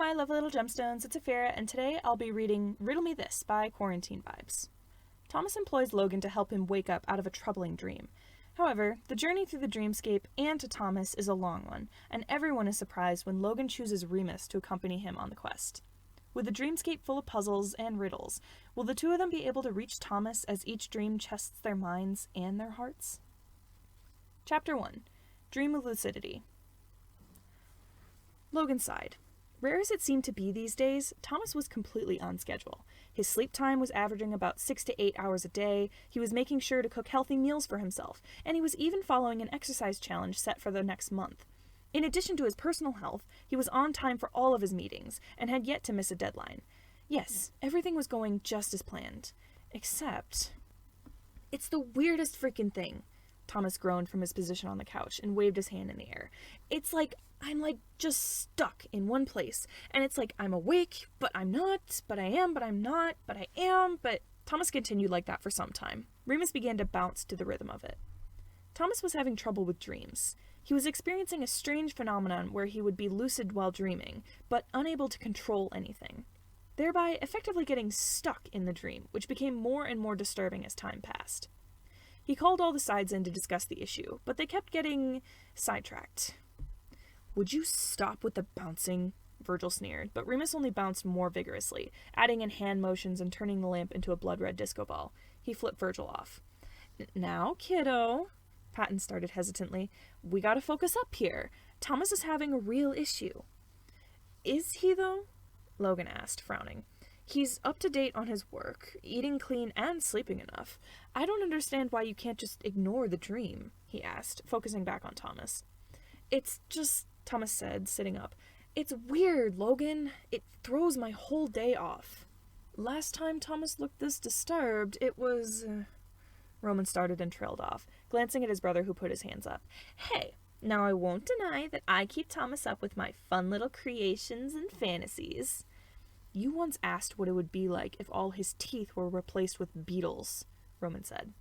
my lovely little gemstones, it's Afira, and today I'll be reading Riddle Me This by Quarantine Vibes. Thomas employs Logan to help him wake up out of a troubling dream. However, the journey through the dreamscape and to Thomas is a long one, and everyone is surprised when Logan chooses Remus to accompany him on the quest. With the dreamscape full of puzzles and riddles, will the two of them be able to reach Thomas as each dream tests their minds and their hearts? Chapter 1. Dream of Lucidity. Logan sighed. Rare as it seemed to be these days, Thomas was completely on schedule. His sleep time was averaging about 6 to 8 hours a day, he was making sure to cook healthy meals for himself, and he was even following an exercise challenge set for the next month. In addition to his personal health, he was on time for all of his meetings, and had yet to miss a deadline. Yes, everything was going just as planned. Except... It's the weirdest freaking thing. Thomas groaned from his position on the couch and waved his hand in the air. It's like I'm just stuck in one place, and it's like I'm awake, but I'm not, but I am, but I'm not, but I am, but... Thomas continued like that for some time. Remus began to bounce to the rhythm of it. Thomas was having trouble with dreams. He was experiencing a strange phenomenon where he would be lucid while dreaming, but unable to control anything, thereby effectively getting stuck in the dream, which became more and more disturbing as time passed. He called all the sides in to discuss the issue, but they kept getting sidetracked. "Would you stop with the bouncing?" Virgil sneered, but Remus only bounced more vigorously, adding in hand motions and turning the lamp into a blood-red disco ball. He flipped Virgil off. "Now, kiddo," Patton started hesitantly, "we gotta focus up here. Thomas is having a real issue." "Is he, though?" Logan asked, frowning. "He's up to date on his work, eating clean and sleeping enough. I don't understand why you can't just ignore the dream," he asked, focusing back on Thomas. "It's just," Thomas said, sitting up. "It's weird, Logan. It throws my whole day off." "Last time Thomas looked this disturbed, it was..." Roman started and trailed off, glancing at his brother who put his hands up. "Hey, now I won't deny that I keep Thomas up with my fun little creations and fantasies." "You once asked what it would be like if all his teeth were replaced with beetles," Roman said.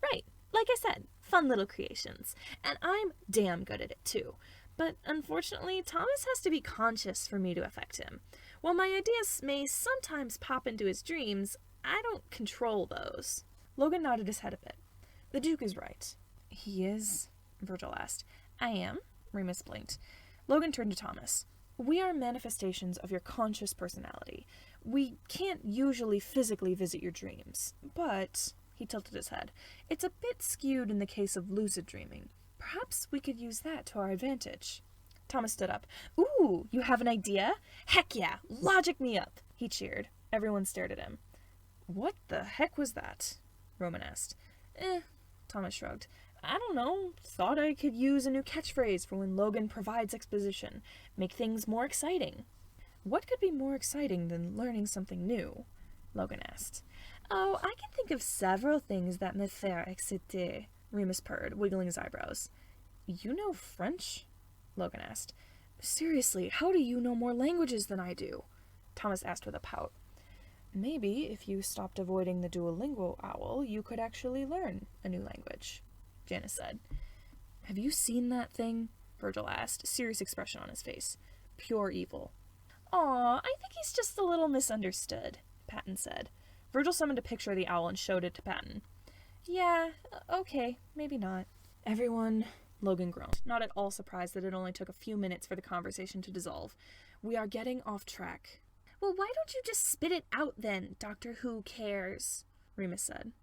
"Right, like I said, fun little creations. And I'm damn good at it too. But unfortunately, Thomas has to be conscious for me to affect him. While my ideas may sometimes pop into his dreams, I don't control those." Logan nodded his head a bit. "The Duke is right." "He is?" Virgil asked. "I am," Remus blinked. Logan turned to Thomas. "We are manifestations of your conscious personality. We can't usually physically visit your dreams, but," he tilted his head, "it's a bit skewed in the case of lucid dreaming. Perhaps we could use that to our advantage." Thomas stood up. "Ooh, you have an idea? Heck yeah, logic me up," he cheered. Everyone stared at him. "What the heck was that?" Roman asked. Thomas shrugged. "I don't know. Thought I could use a new catchphrase for when Logan provides exposition. Make things more exciting." "What could be more exciting than learning something new?" Logan asked. "Oh, I can think of several things that me faire exciter," Remus purred, wiggling his eyebrows. "You know French?" Logan asked. "Seriously, how do you know more languages than I do?" Thomas asked with a pout. "Maybe if you stopped avoiding the Duolingo owl, you could actually learn a new language," Janice said. "Have you seen that thing?" Virgil asked, serious expression on his face. Pure evil. "Aw, I think he's just a little misunderstood," Patton said. Virgil summoned a picture of the owl and showed it to Patton. "Yeah, okay, maybe not." "Everyone," Logan groaned, not at all surprised that it only took a few minutes for the conversation to dissolve. "We are getting off track." "Well, why don't you just spit it out then, Doctor Who cares?" Remus said.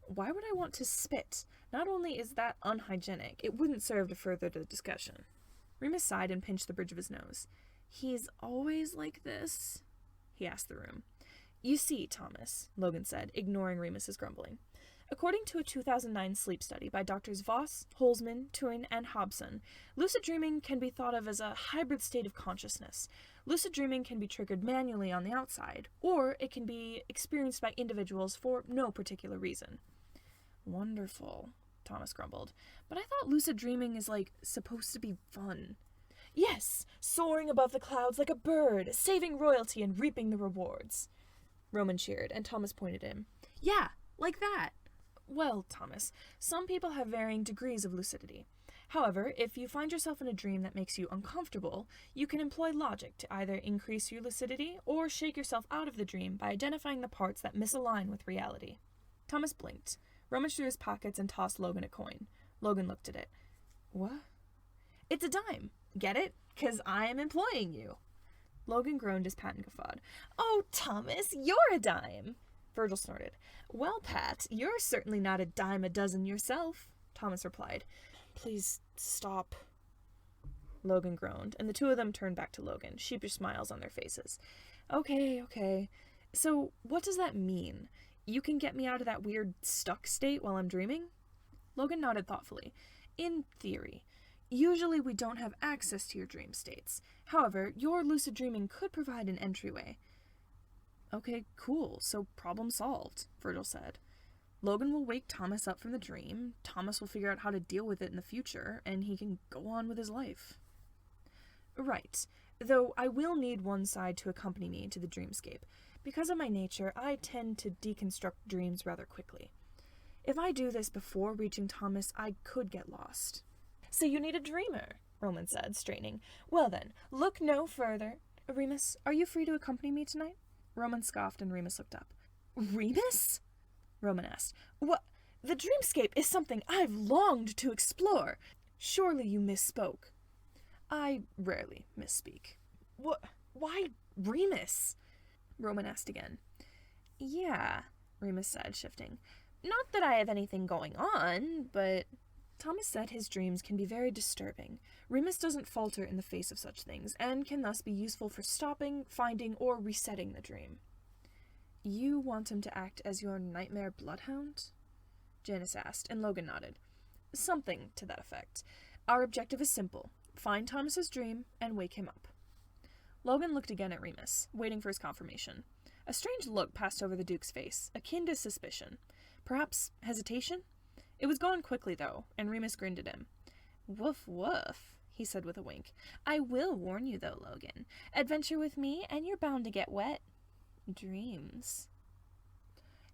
"Why would I want to spit? Not only is that unhygienic, it wouldn't serve to further the discussion." Remus sighed and pinched the bridge of his nose. "He's always like this?" he asked the room. "You see, Thomas," Logan said, ignoring Remus's grumbling. "According to a 2009 sleep study by Drs. Voss, Holzman, Tuin, and Hobson, lucid dreaming can be thought of as a hybrid state of consciousness. Lucid dreaming can be triggered manually on the outside, or it can be experienced by individuals for no particular reason." "Wonderful," Thomas grumbled. "But I thought lucid dreaming is, supposed to be fun." "Yes, soaring above the clouds like a bird, saving royalty and reaping the rewards." Roman cheered, and Thomas pointed at him. "Yeah, like that." "Well, Thomas, some people have varying degrees of lucidity. However, if you find yourself in a dream that makes you uncomfortable, you can employ logic to either increase your lucidity or shake yourself out of the dream by identifying the parts that misalign with reality. Thomas blinked, rummaged through his pockets, and tossed Logan a coin. Logan looked at it. What? It's a dime. Get it? 'Cause I am employing you. Logan groaned as Patton guffawed. Oh, Thomas, you're a dime. Virgil snorted. Well, Pat, you're certainly not a dime a dozen yourself, Thomas replied. Please stop. Logan groaned, and the two of them turned back to Logan, sheepish smiles on their faces. Okay. So, what does that mean? You can get me out of that weird stuck state while I'm dreaming? Logan nodded thoughtfully. In theory. Usually we don't have access to your dream states. However, your lucid dreaming could provide an entryway. Okay, cool. So problem solved, Virgil said. Logan will wake Thomas up from the dream, Thomas will figure out how to deal with it in the future, and he can go on with his life. Right. Though I will need one side to accompany me into the dreamscape. Because of my nature, I tend to deconstruct dreams rather quickly. If I do this before reaching Thomas, I could get lost. So you need a dreamer, Roman said, straightening. Well then, look no further. Remus, are you free to accompany me tonight? Roman scoffed and Remus looked up. Remus? Roman asked. What? The dreamscape is something I've longed to explore. Surely you misspoke. I rarely misspeak. What? Why Remus? Roman asked again. Yeah, Remus said, shifting. Not that I have anything going on, but... Thomas said his dreams can be very disturbing. Remus doesn't falter in the face of such things, and can thus be useful for stopping, finding, or resetting the dream. You want him to act as your nightmare bloodhound? Janice asked, and Logan nodded. Something to that effect. Our objective is simple. Find Thomas's dream and wake him up. Logan looked again at Remus, waiting for his confirmation. A strange look passed over the Duke's face, akin to suspicion. Perhaps hesitation? It was gone quickly, though, and Remus grinned at him. Woof, woof, he said with a wink. I will warn you, though, Logan. Adventure with me, and you're bound to get wet. Dreams.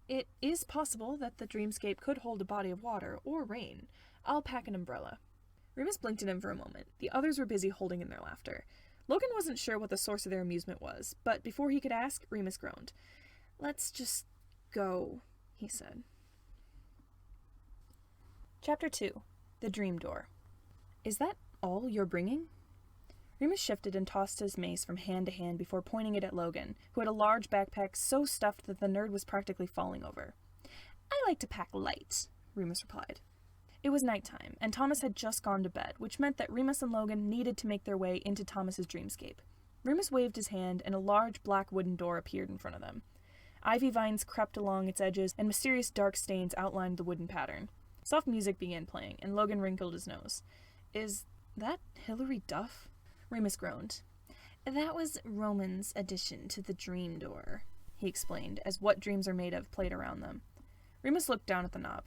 It is possible that the dreamscape could hold a body of water, or rain. I'll pack an umbrella. Remus blinked at him for a moment. The others were busy holding in their laughter. Logan wasn't sure what the source of their amusement was, but before he could ask, Remus groaned. Let's just go, he said. Chapter 2. The Dream Door. Is that all you're bringing? Remus shifted and tossed his mace from hand to hand before pointing it at Logan, who had a large backpack so stuffed that the nerd was practically falling over. I like to pack light, Remus replied. It was nighttime, and Thomas had just gone to bed, which meant that Remus and Logan needed to make their way into Thomas's dreamscape. Remus waved his hand, and a large black wooden door appeared in front of them. Ivy vines crept along its edges, and mysterious dark stains outlined the wooden pattern. Soft music began playing, and Logan wrinkled his nose. Is that Hilary Duff? Remus groaned. That was Roman's addition to the dream door, he explained, as What Dreams Are Made Of played around them. Remus looked down at the knob.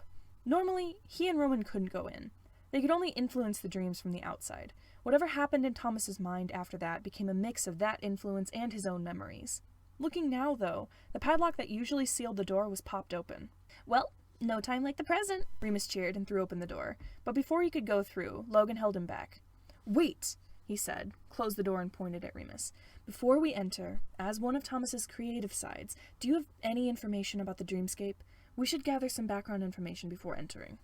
Normally, he and Roman couldn't go in. They could only influence the dreams from the outside. Whatever happened in Thomas's mind after that became a mix of that influence and his own memories. Looking now, though, the padlock that usually sealed the door was popped open. Well, no time like the present, Remus cheered and threw open the door. But before he could go through, Logan held him back. Wait, he said, closed the door and pointed at Remus. Before we enter, as one of Thomas's creative sides, do you have any information about the dreamscape? We should gather some background information before entering.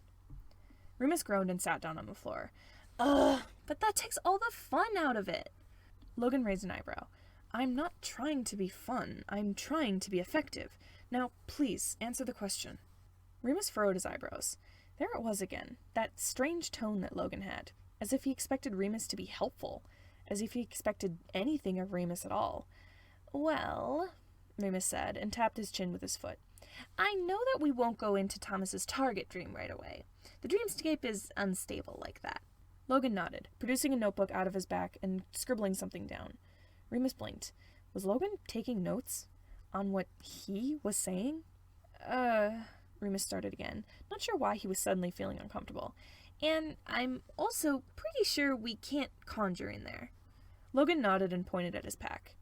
Remus groaned and sat down on the floor. But that takes all the fun out of it. Logan raised an eyebrow. I'm not trying to be fun. I'm trying to be effective. Now, please, answer the question. Remus furrowed his eyebrows. There it was again, that strange tone that Logan had, as if he expected Remus to be helpful, as if he expected anything of Remus at all. Well, Remus said, and tapped his chin with his foot. I know that we won't go into Thomas's target dream right away. The dreamscape is unstable like that. Logan nodded, producing a notebook out of his back and scribbling something down. Remus blinked. Was Logan taking notes on what he was saying? Remus started again, not sure why he was suddenly feeling uncomfortable. And I'm also pretty sure we can't conjure in there. Logan nodded and pointed at his pack.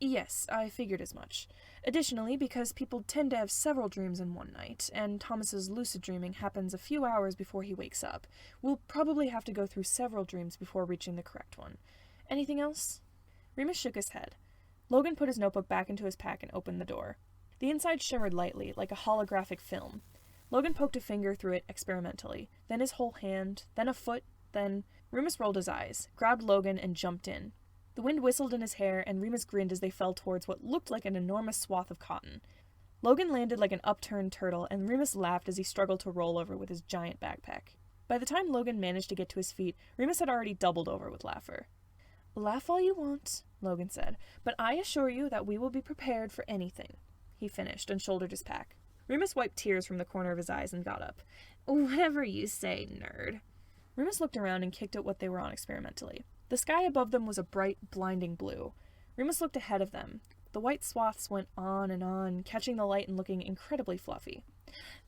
Yes, I figured as much. Additionally, because people tend to have several dreams in one night, and Thomas's lucid dreaming happens a few hours before he wakes up, we'll probably have to go through several dreams before reaching the correct one. Anything else? Remus shook his head. Logan put his notebook back into his pack and opened the door. The inside shimmered lightly, like a holographic film. Logan poked a finger through it experimentally, then his whole hand, then a foot, then... Remus rolled his eyes, grabbed Logan, and jumped in. The wind whistled in his hair, and Remus grinned as they fell towards what looked like an enormous swath of cotton. Logan landed like an upturned turtle, and Remus laughed as he struggled to roll over with his giant backpack. By the time Logan managed to get to his feet, Remus had already doubled over with laughter. "Laugh all you want," Logan said, "but I assure you that we will be prepared for anything," he finished, and shouldered his pack. Remus wiped tears from the corner of his eyes and got up. "Whatever you say, nerd." Remus looked around and kicked at what they were on experimentally. The sky above them was a bright, blinding blue. Remus looked ahead of them. The white swaths went on, catching the light and looking incredibly fluffy.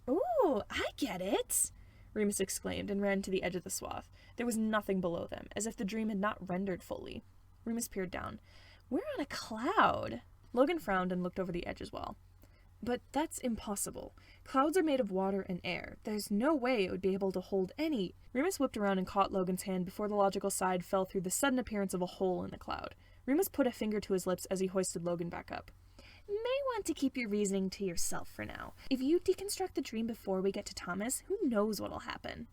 "Ooh, I get it!" Remus exclaimed and ran to the edge of the swath. There was nothing below them, as if the dream had not rendered fully. Remus peered down. "We're on a cloud." Logan frowned and looked over the edge as well. "But that's impossible. Clouds are made of water and air. There's no way it would be able to hold any..." Remus whipped around and caught Logan's hand before the logical side fell through the sudden appearance of a hole in the cloud. Remus put a finger to his lips as he hoisted Logan back up. "May want to keep your reasoning to yourself for now. If you deconstruct the dream before we get to Thomas, who knows what'll happen,"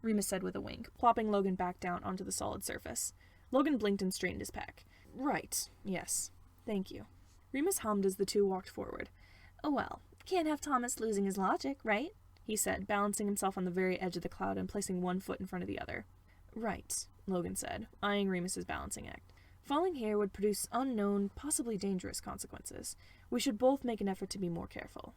Remus said with a wink, plopping Logan back down onto the solid surface. Logan blinked and straightened his pack. "Right, yes. Thank you." Remus hummed as the two walked forward. "Well, can't have Thomas losing his logic, right?" he said, balancing himself on the very edge of the cloud and placing one foot in front of the other. "Right," Logan said, eyeing Remus's balancing act. "Falling here would produce unknown, possibly dangerous consequences. We should both make an effort to be more careful."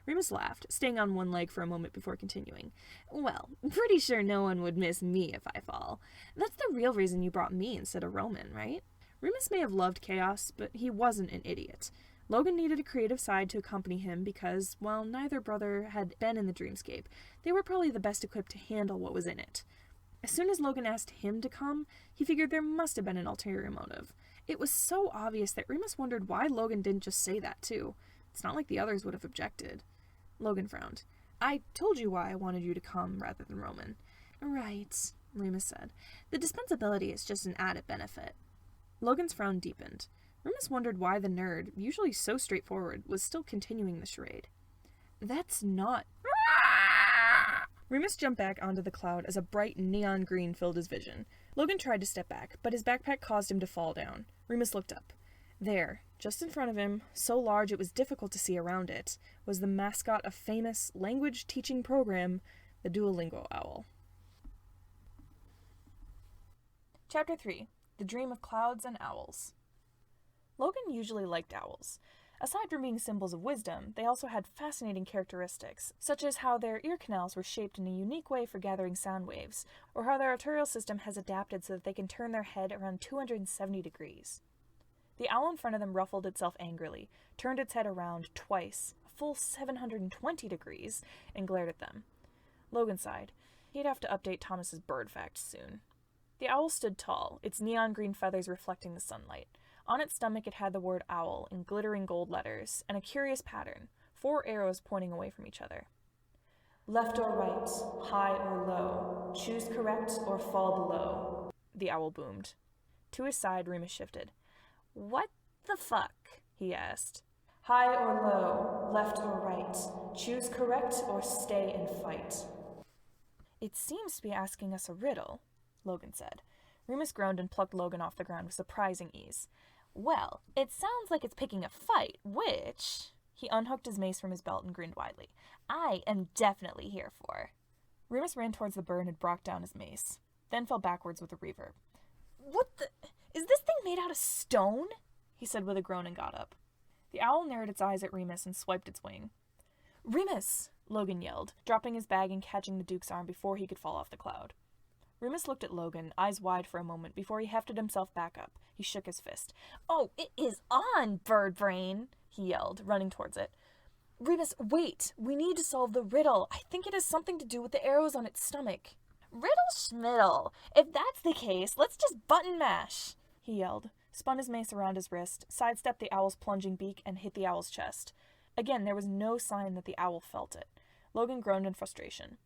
Remus laughed, staying on one leg for a moment before continuing. "Well, pretty sure no one would miss me if I fall. That's the real reason you brought me instead of Roman, right?" Remus may have loved chaos, but he wasn't an idiot. Logan needed a creative side to accompany him because, while neither brother had been in the dreamscape, they were probably the best equipped to handle what was in it. As soon as Logan asked him to come, he figured there must have been an ulterior motive. It was so obvious that Remus wondered why Logan didn't just say that too. It's not like the others would have objected. Logan frowned. "I told you why I wanted you to come rather than Roman." "Right," Remus said. "The dispensability is just an added benefit." Logan's frown deepened. Remus wondered why the nerd, usually so straightforward, was still continuing the charade. "That's not..." Remus jumped back onto the cloud as a bright neon green filled his vision. Logan tried to step back, but his backpack caused him to fall down. Remus looked up. There, just in front of him, so large it was difficult to see around it, was the mascot of famous language-teaching program, the Duolingo Owl. Chapter 3. The Dream of Clouds and Owls. Logan usually liked owls. Aside from being symbols of wisdom, they also had fascinating characteristics, such as how their ear canals were shaped in a unique way for gathering sound waves, or how their arterial system has adapted so that they can turn their head around 270 degrees. The owl in front of them ruffled itself angrily, turned its head around twice, a full 720 degrees, and glared at them. Logan sighed. He'd have to update Thomas's bird facts soon. The owl stood tall, its neon green feathers reflecting the sunlight. On its stomach it had the word owl in glittering gold letters, and a curious pattern, 4 arrows pointing away from each other. "Left or right, high or low, choose correct or fall below," the owl boomed. To his side, Remus shifted. "What the fuck?" he asked. "High or low, left or right, choose correct or stay and fight." "It seems to be asking us a riddle," Logan said. Remus groaned and plucked Logan off the ground with surprising ease. "Well, it sounds like it's picking a fight, which..." He unhooked his mace from his belt and grinned widely. "I am definitely here for." Remus ran towards the bird and brought down his mace, then fell backwards with a reverb. "What the... Is this thing made out of stone?" he said with a groan and got up. The owl narrowed its eyes at Remus and swiped its wing. "Remus!" Logan yelled, dropping his bag and catching the Duke's arm before he could fall off the cloud. Remus looked at Logan, eyes wide for a moment, before he hefted himself back up. He shook his fist. "Oh, it is on, bird brain!" he yelled, running towards it. "Remus, wait! We need to solve the riddle. I think it has something to do with the arrows on its stomach." "Riddle schmiddle! If that's the case, let's just button mash!" he yelled, spun his mace around his wrist, sidestepped the owl's plunging beak, and hit the owl's chest. Again, there was no sign that the owl felt it. Logan groaned in frustration.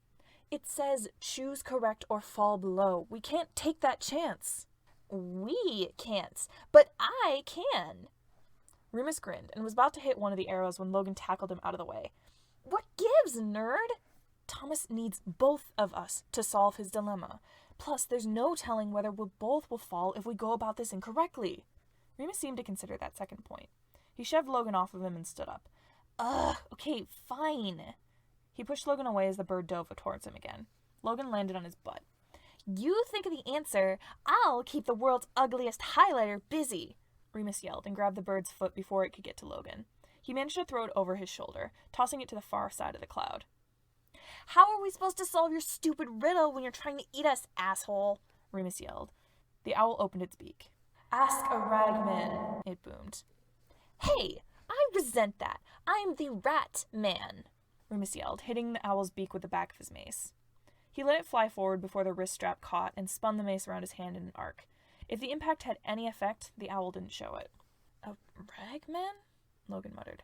It says, choose correct or fall below. We can't take that chance. We can't, but I can. Remus grinned and was about to hit one of the arrows when Logan tackled him out of the way. What gives, nerd? Thomas needs both of us to solve his dilemma. Plus, there's no telling whether we both will fall if we go about this incorrectly. Remus seemed to consider that second point. He shoved Logan off of him and stood up. Okay, fine. He pushed Logan away as the bird dove towards him again. Logan landed on his butt. You think of the answer, I'll keep the world's ugliest highlighter busy, Remus yelled and grabbed the bird's foot before it could get to Logan. He managed to throw it over his shoulder, tossing it to the far side of the cloud. How are we supposed to solve your stupid riddle when you're trying to eat us, asshole? Remus yelled. The owl opened its beak. Ask a ragman, it boomed. Hey, I resent that. I'm the rat man, Remus yelled, hitting the owl's beak with the back of his mace. He let it fly forward before the wrist strap caught and spun the mace around his hand in an arc. If the impact had any effect, the owl didn't show it. A ragman? Logan muttered.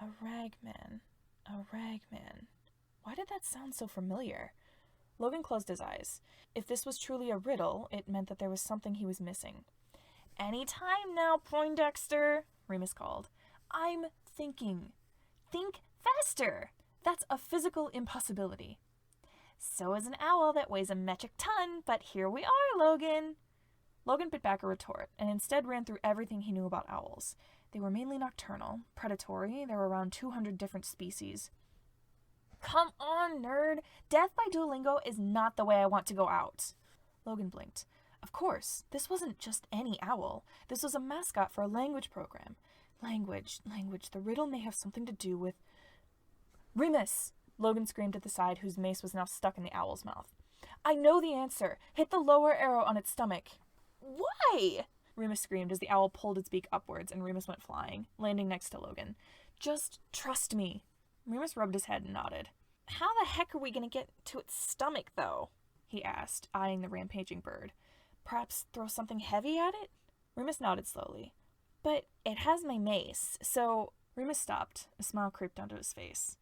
A ragman. A ragman. Why did that sound so familiar? Logan closed his eyes. If this was truly a riddle, it meant that there was something he was missing. Any time now, Poindexter, Remus called. I'm thinking. Think faster. That's a physical impossibility. So is an owl that weighs a metric ton, but here we are, Logan. Logan bit back a retort, and instead ran through everything he knew about owls. They were mainly nocturnal, predatory, there were around 200 different species. Come on, nerd! Death by Duolingo is not the way I want to go out. Logan blinked. Of course, this wasn't just any owl. This was a mascot for a language program. Language. The riddle may have something to do with... Remus! Logan screamed at the side, whose mace was now stuck in the owl's mouth. I know the answer! Hit the lower arrow on its stomach. Why? Remus screamed as the owl pulled its beak upwards and Remus went flying, landing next to Logan. Just trust me. Remus rubbed his head and nodded. How the heck are we going to get to its stomach, though? He asked, eyeing the rampaging bird. Perhaps throw something heavy at it? Remus nodded slowly. But it has my mace, so... Remus stopped. A smile creeped onto his face.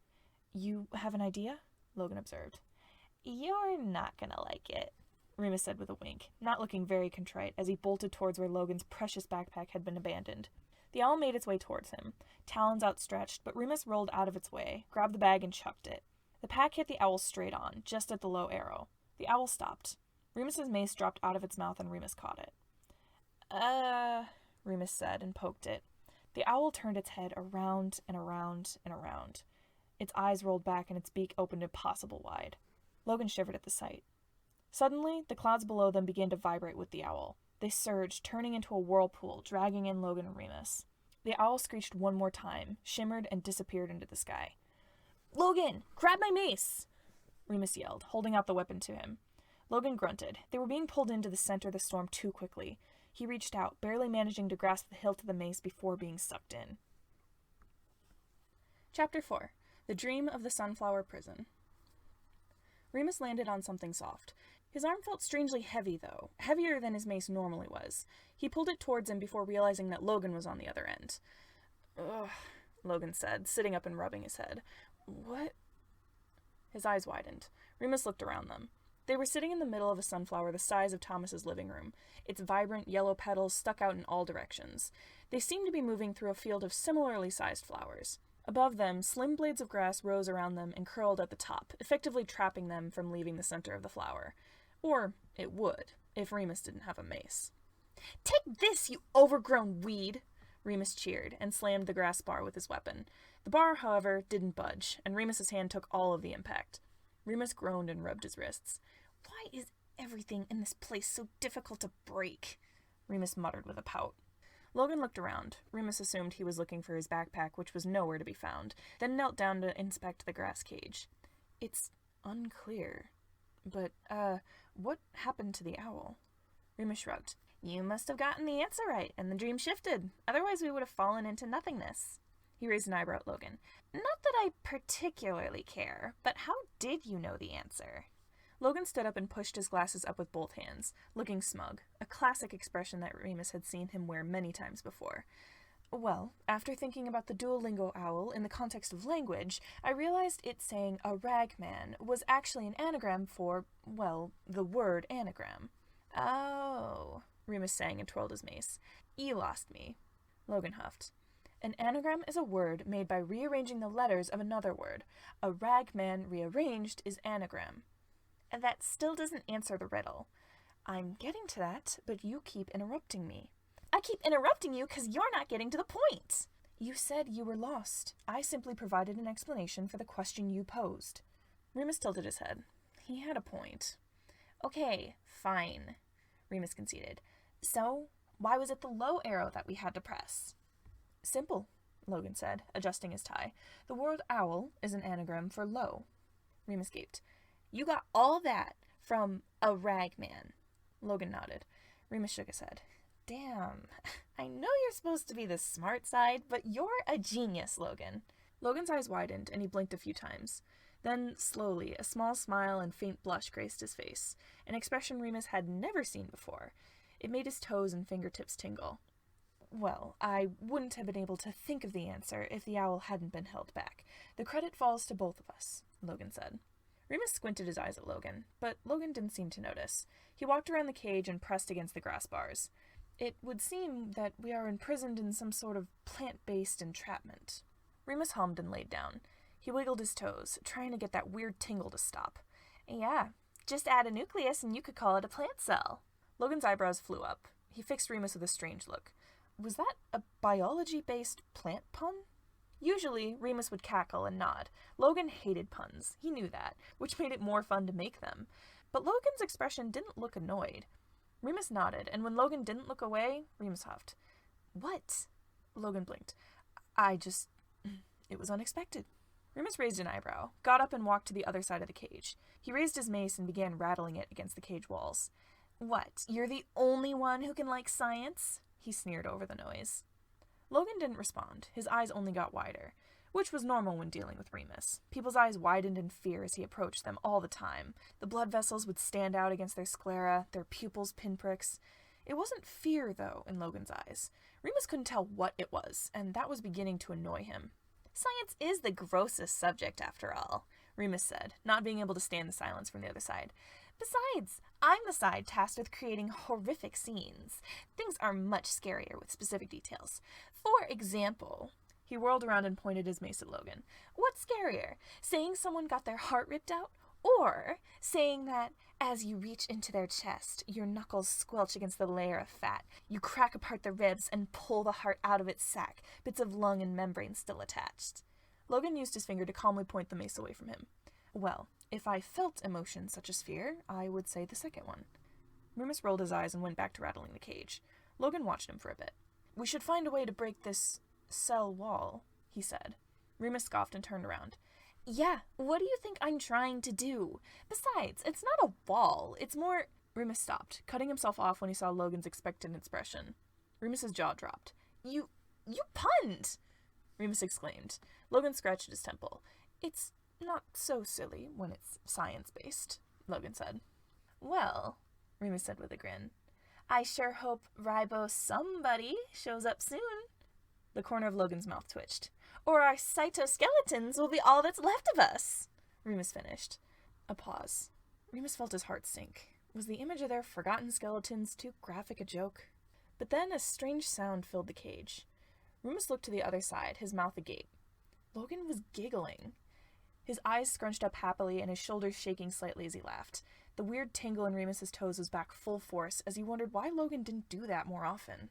You have an idea? Logan observed. You're not gonna like it, Remus said with a wink, not looking very contrite as he bolted towards where Logan's precious backpack had been abandoned. The owl made its way towards him, talons outstretched, but Remus rolled out of its way, grabbed the bag, and chucked it. The pack hit the owl straight on, just at the low arrow. The owl stopped. Remus's mace dropped out of its mouth and Remus caught it. Remus said and poked it. The owl turned its head around and around and around. Its eyes rolled back and its beak opened impossible wide. Logan shivered at the sight. Suddenly, the clouds below them began to vibrate with the owl. They surged, turning into a whirlpool, dragging in Logan and Remus. The owl screeched one more time, shimmered, and disappeared into the sky. Logan, grab my mace! Remus yelled, holding out the weapon to him. Logan grunted. They were being pulled into the center of the storm too quickly. He reached out, barely managing to grasp the hilt of the mace before being sucked in. Chapter 4. The Dream of the Sunflower Prison. Remus landed on something soft. His arm felt strangely heavy, though, heavier than his mace normally was. He pulled it towards him before realizing that Logan was on the other end. Ugh, Logan said, sitting up and rubbing his head. What? His eyes widened. Remus looked around them. They were sitting in the middle of a sunflower the size of Thomas's living room. Its vibrant yellow petals stuck out in all directions. They seemed to be moving through a field of similarly sized flowers. Above them, slim blades of grass rose around them and curled at the top, effectively trapping them from leaving the center of the flower. Or it would, if Remus didn't have a mace. Take this, you overgrown weed! Remus cheered and slammed the grass bar with his weapon. The bar, however, didn't budge, and Remus's hand took all of the impact. Remus groaned and rubbed his wrists. Why is everything in this place so difficult to break? Remus muttered with a pout. Logan looked around. Remus assumed he was looking for his backpack, which was nowhere to be found, then knelt down to inspect the grass cage. It's unclear. But, what happened to the owl? Remus shrugged. You must have gotten the answer right, and the dream shifted. Otherwise we would have fallen into nothingness. He raised an eyebrow at Logan. Not that I particularly care, but how did you know the answer? Logan stood up and pushed his glasses up with both hands, looking smug, a classic expression that Remus had seen him wear many times before. Well, after thinking about the Duolingo owl in the context of language, I realized it saying a ragman was actually an anagram for, well, the word anagram. Oh, Remus sang and twirled his mace. You lost me. Logan huffed. An anagram is a word made by rearranging the letters of another word. A ragman rearranged is anagram. And that still doesn't answer the riddle. I'm getting to that, but you keep interrupting me. I keep interrupting you because you're not getting to the point. You said you were lost. I simply provided an explanation for the question you posed. Remus tilted his head. He had a point. Okay, fine, Remus conceded. So, why was it the low arrow that we had to press? Simple, Logan said, adjusting his tie. The word owl is an anagram for low. Remus gaped. You got all that from a ragman. Logan nodded. Remus shook his head. Damn, I know you're supposed to be the smart side, but you're a genius, Logan. Logan's eyes widened, and he blinked a few times. Then, slowly, a small smile and faint blush graced his face, an expression Remus had never seen before. It made his toes and fingertips tingle. Well, I wouldn't have been able to think of the answer if the owl hadn't been held back. The credit falls to both of us, Logan said. Remus squinted his eyes at Logan, but Logan didn't seem to notice. He walked around the cage and pressed against the grass bars. It would seem that we are imprisoned in some sort of plant-based entrapment. Remus hummed and laid down. He wiggled his toes, trying to get that weird tingle to stop. Yeah, just add a nucleus and you could call it a plant cell. Logan's eyebrows flew up. He fixed Remus with a strange look. Was that a biology-based plant pun? Usually, Remus would cackle and nod. Logan hated puns. He knew that, which made it more fun to make them. But Logan's expression didn't look annoyed. Remus nodded, and when Logan didn't look away, Remus huffed. What? Logan blinked. It was unexpected. Remus raised an eyebrow, got up and walked to the other side of the cage. He raised his mace and began rattling it against the cage walls. What, you're the only one who can like science? He sneered over the noise. Logan didn't respond. His eyes only got wider, which was normal when dealing with Remus. People's eyes widened in fear as he approached them all the time. The blood vessels would stand out against their sclera, their pupils pinpricks. It wasn't fear, though, in Logan's eyes. Remus couldn't tell what it was, and that was beginning to annoy him. Science is the grossest subject, after all, Remus said, not being able to stand the silence from the other side. Besides, I'm the side tasked with creating horrific scenes. Things are much scarier with specific details. For example, he whirled around and pointed his mace at Logan. What's scarier, saying someone got their heart ripped out, or saying that as you reach into their chest, your knuckles squelch against the layer of fat, you crack apart the ribs and pull the heart out of its sac, bits of lung and membrane still attached? Logan used his finger to calmly point the mace away from him. Well, if I felt emotions such as fear, I would say the second one. Remus rolled his eyes and went back to rattling the cage. Logan watched him for a bit. We should find a way to break this cell wall, he said. Remus scoffed and turned around. Yeah, what do you think I'm trying to do? Besides, it's not a wall, it's more... Remus stopped, cutting himself off when he saw Logan's expectant expression. Remus's jaw dropped. You punned! Remus exclaimed. Logan scratched his temple. It's not so silly when it's science-based, Logan said. Well, Remus said with a grin, I sure hope Ribo somebody shows up soon. The corner of Logan's mouth twitched. Or our cytoskeletons will be all that's left of us, Remus finished. A pause. Remus felt his heart sink. Was the image of their forgotten skeletons too graphic a joke? But then a strange sound filled the cage. Remus looked to the other side, his mouth agape. Logan was giggling. His eyes scrunched up happily and his shoulders shaking slightly as he laughed. The weird tingle in Remus's toes was back full force as he wondered why Logan didn't do that more often.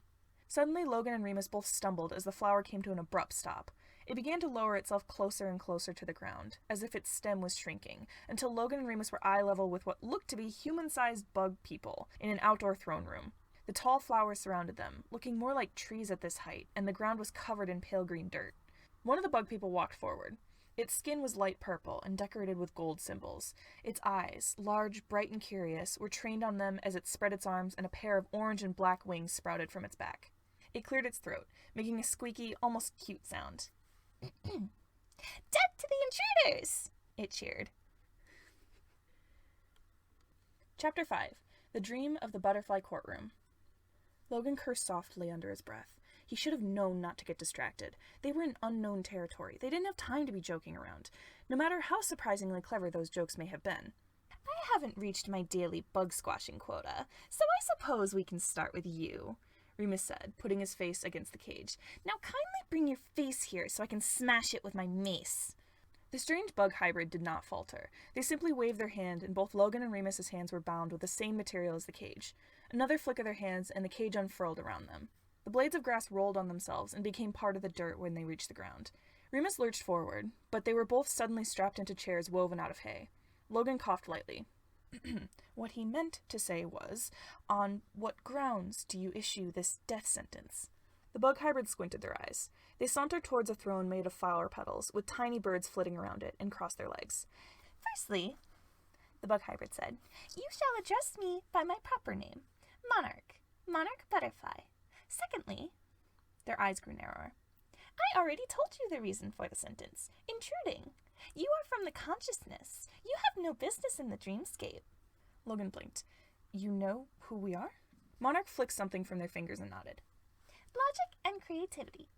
Suddenly, Logan and Remus both stumbled as the flower came to an abrupt stop. It began to lower itself closer and closer to the ground, as if its stem was shrinking, until Logan and Remus were eye level with what looked to be human-sized bug people in an outdoor throne room. The tall flowers surrounded them, looking more like trees at this height, and the ground was covered in pale green dirt. One of the bug people walked forward. Its skin was light purple and decorated with gold symbols. Its eyes, large, bright, and curious, were trained on them as it spread its arms and a pair of orange and black wings sprouted from its back. It cleared its throat, making a squeaky, almost cute sound. Death to the intruders! It cheered. Chapter 5. The Dream of the Butterfly Courtroom. Logan cursed softly under his breath. He should have known not to get distracted. They were in unknown territory. They didn't have time to be joking around, no matter how surprisingly clever those jokes may have been. I haven't reached my daily bug-squashing quota, so I suppose we can start with you, Remus said, putting his face against the cage. Now kindly bring your face here so I can smash it with my mace. The strange bug hybrid did not falter. They simply waved their hand, and both Logan and Remus's hands were bound with the same material as the cage. Another flick of their hands, and the cage unfurled around them. The blades of grass rolled on themselves and became part of the dirt when they reached the ground. Remus lurched forward, but they were both suddenly strapped into chairs woven out of hay. Logan coughed lightly. What he meant to say was, "On what grounds do you issue this death sentence?" The bug hybrids squinted their eyes. They sauntered towards a throne made of flower petals, with tiny birds flitting around it, and crossed their legs. "Firstly," the bug hybrid said, "you shall address me by my proper name, Monarch Butterfly. Secondly," their eyes grew narrower, "I already told you the reason for the sentence. Intruding. You are from the consciousness. You have no business in the dreamscape." Logan blinked. "You know who we are?" Monarch flicked something from their fingers and nodded. "Logic and creativity.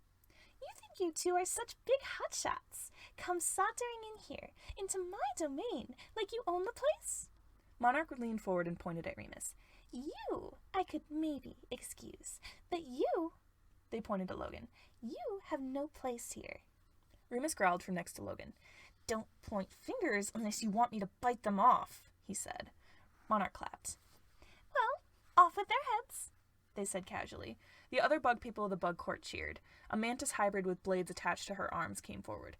You think you two are such big hotshots. Come sauntering in here, into my domain, like you own the place?" Monarch leaned forward and pointed at Remus. "You, I could maybe excuse, but you," they pointed to Logan, "you have no place here." Remus growled from next to Logan. "Don't point fingers unless you want me to bite them off," he said. Monarch clapped. "Well, off with their heads," they said casually. The other bug people of the bug court cheered. A mantis hybrid with blades attached to her arms came forward.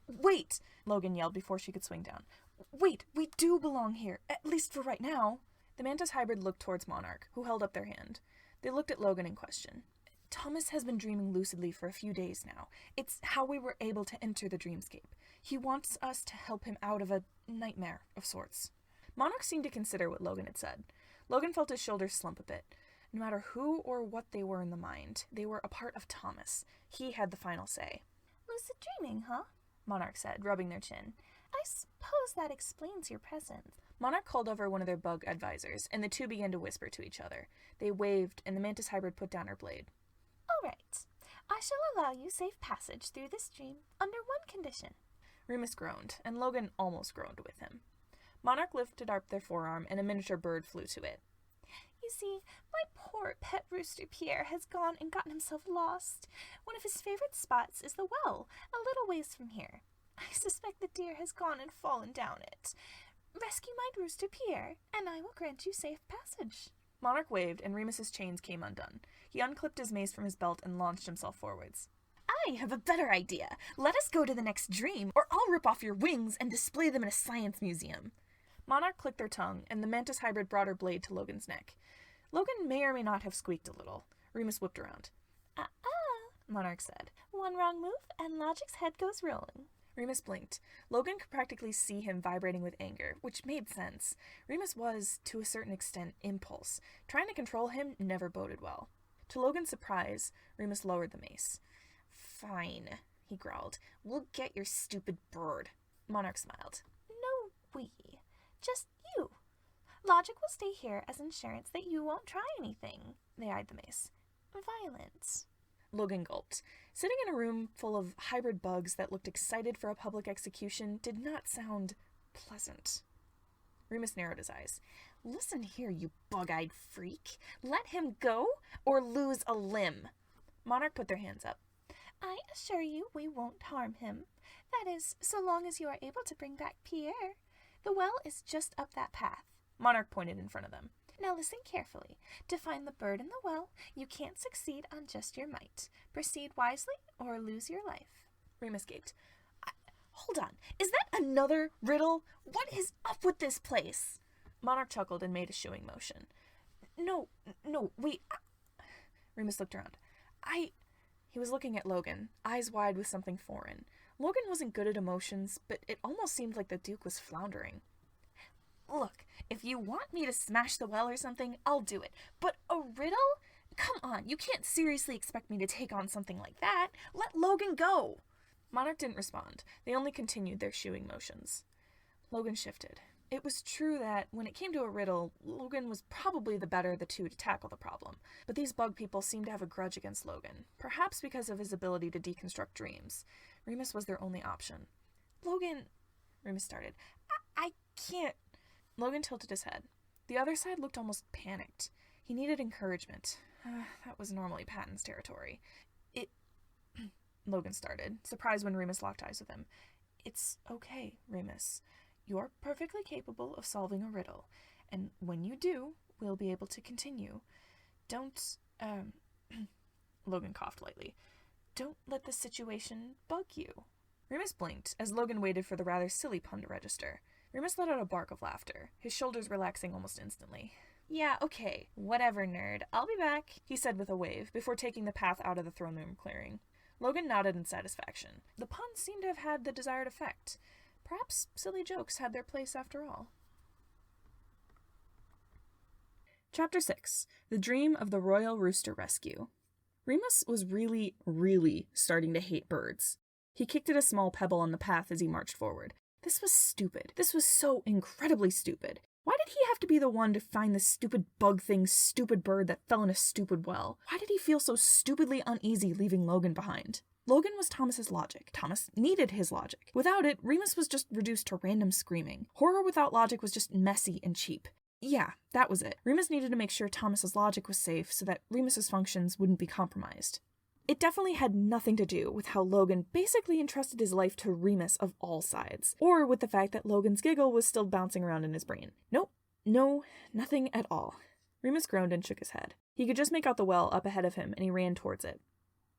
"Wait!" Logan yelled before she could swing down. "Wait, we do belong here, at least for right now." The mantis hybrid looked towards Monarch, who held up their hand. They looked at Logan in question. "Thomas has been dreaming lucidly for a few days now. It's how we were able to enter the dreamscape. He wants us to help him out of a nightmare of sorts." Monarch seemed to consider what Logan had said. Logan felt his shoulders slump a bit. No matter who or what they were in the mind, they were a part of Thomas. He had the final say. "Lucid dreaming, huh?" Monarch said, rubbing their chin. "I suppose that explains your presence." Monarch called over one of their bug advisors, and the two began to whisper to each other. They waved, and the mantis hybrid put down her blade. "All right. I shall allow you safe passage through this dream under one condition." Remus groaned, and Logan almost groaned with him. Monarch lifted up their forearm, and a miniature bird flew to it. "You see, my poor pet Rooster Pierre has gone and gotten himself lost. One of his favorite spots is the well, a little ways from here. I suspect the deer has gone and fallen down it. Rescue my Rooster Pierre, and I will grant you safe passage." Monarch waved, and Remus's chains came undone. He unclipped his mace from his belt and launched himself forwards. "I have a better idea. Let us go to the next dream, or I'll rip off your wings and display them in a science museum." Monarch clicked their tongue, and the mantis hybrid brought her blade to Logan's neck. Logan may or may not have squeaked a little. Remus whipped around. Monarch said. "One wrong move, and Logic's head goes rolling." Remus blinked. Logan could practically see him vibrating with anger, which made sense. Remus was, to a certain extent, impulse. Trying to control him never boded well. To Logan's surprise, Remus lowered the mace. "Fine," he growled. "We'll get your stupid bird." Monarch smiled. "No, we. Just you. Logic will stay here as insurance that you won't try anything." They eyed the mace. "Violence." Logan gulped. Sitting in a room full of hybrid bugs that looked excited for a public execution did not sound pleasant. Remus narrowed his eyes. "Listen here, you bug-eyed freak. Let him go or lose a limb." Monarch put their hands up. "I assure you we won't harm him. That is, so long as you are able to bring back Pierre. The well is just up that path." Monarch pointed in front of them. "Now listen carefully. To find the bird in the well, you can't succeed on just your might. Proceed wisely or lose your life." Remus gaped. "Hold on. Is that another riddle? What is up with this place?" Monarch chuckled and made a shooing motion. No, wait. Remus looked around. He was looking at Logan, eyes wide with something foreign. Logan wasn't good at emotions, but it almost seemed like the Duke was floundering. "Look, if you want me to smash the well or something, I'll do it. But a riddle? Come on, you can't seriously expect me to take on something like that. Let Logan go." Monarch didn't respond. They only continued their shooing motions. Logan shifted. It was true that, when it came to a riddle, Logan was probably the better of the two to tackle the problem, but these bug people seemed to have a grudge against Logan, perhaps because of his ability to deconstruct dreams. Remus was their only option. "Logan," Remus started. I can't." Logan tilted his head. The other side looked almost panicked. He needed encouragement. That was normally Patton's territory. Logan started, surprised when Remus locked eyes with him. "It's okay, Remus. You're perfectly capable of solving a riddle, and when you do, we'll be able to continue. Don't, Logan coughed lightly. "Don't let the situation bug you." Remus blinked as Logan waited for the rather silly pun to register. Remus let out a bark of laughter, his shoulders relaxing almost instantly. "Yeah, okay, whatever, nerd. I'll be back," he said with a wave, before taking the path out of the throne room clearing. Logan nodded in satisfaction. The pun seemed to have had the desired effect. Perhaps silly jokes had their place after all. Chapter 6. The Dream of the Royal Rooster Rescue. Remus was really, really starting to hate birds. He kicked at a small pebble on the path as he marched forward. This was stupid. This was so incredibly stupid. Why did he have to be the one to find this stupid bug thing's stupid bird that fell in a stupid well? Why did he feel so stupidly uneasy leaving Logan behind? Logan was Thomas's logic. Thomas needed his logic. Without it, Remus was just reduced to random screaming. Horror without logic was just messy and cheap. Yeah, that was it. Remus needed to make sure Thomas's logic was safe so that Remus's functions wouldn't be compromised. It definitely had nothing to do with how Logan basically entrusted his life to Remus of all sides, or with the fact that Logan's giggle was still bouncing around in his brain. Nope. No, nothing at all. Remus groaned and shook his head. He could just make out the well up ahead of him, and he ran towards it.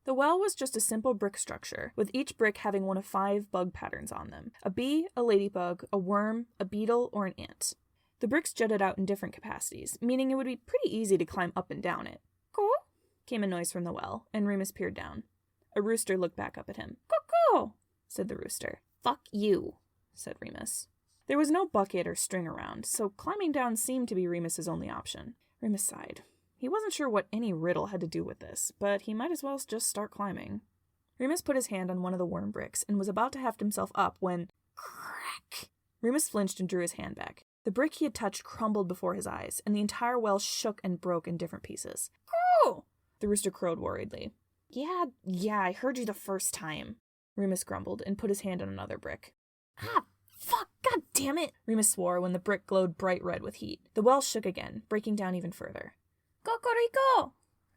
The well was just a simple brick structure, with each brick having one of 5 bug patterns on them. A bee, a ladybug, a worm, a beetle, or an ant. The bricks jutted out in different capacities, meaning it would be pretty easy to climb up and down it. "Caw?" came a noise from the well, and Remus peered down. A rooster looked back up at him. "Caw-caw," said the rooster. "Fuck you," said Remus. There was no bucket or string around, so climbing down seemed to be Remus's only option. Remus sighed. He wasn't sure what any riddle had to do with this, but he might as well just start climbing. Remus put his hand on one of the worm bricks and was about to heft himself up when... crack! Remus flinched and drew his hand back. The brick he had touched crumbled before his eyes, and the entire well shook and broke in different pieces. "Crow!" The rooster crowed worriedly. Yeah, I heard you the first time," Remus grumbled and put his hand on another brick. "Ah, fuck, god damn it!" Remus swore when the brick glowed bright red with heat. The well shook again, breaking down even further. "Cocorico!"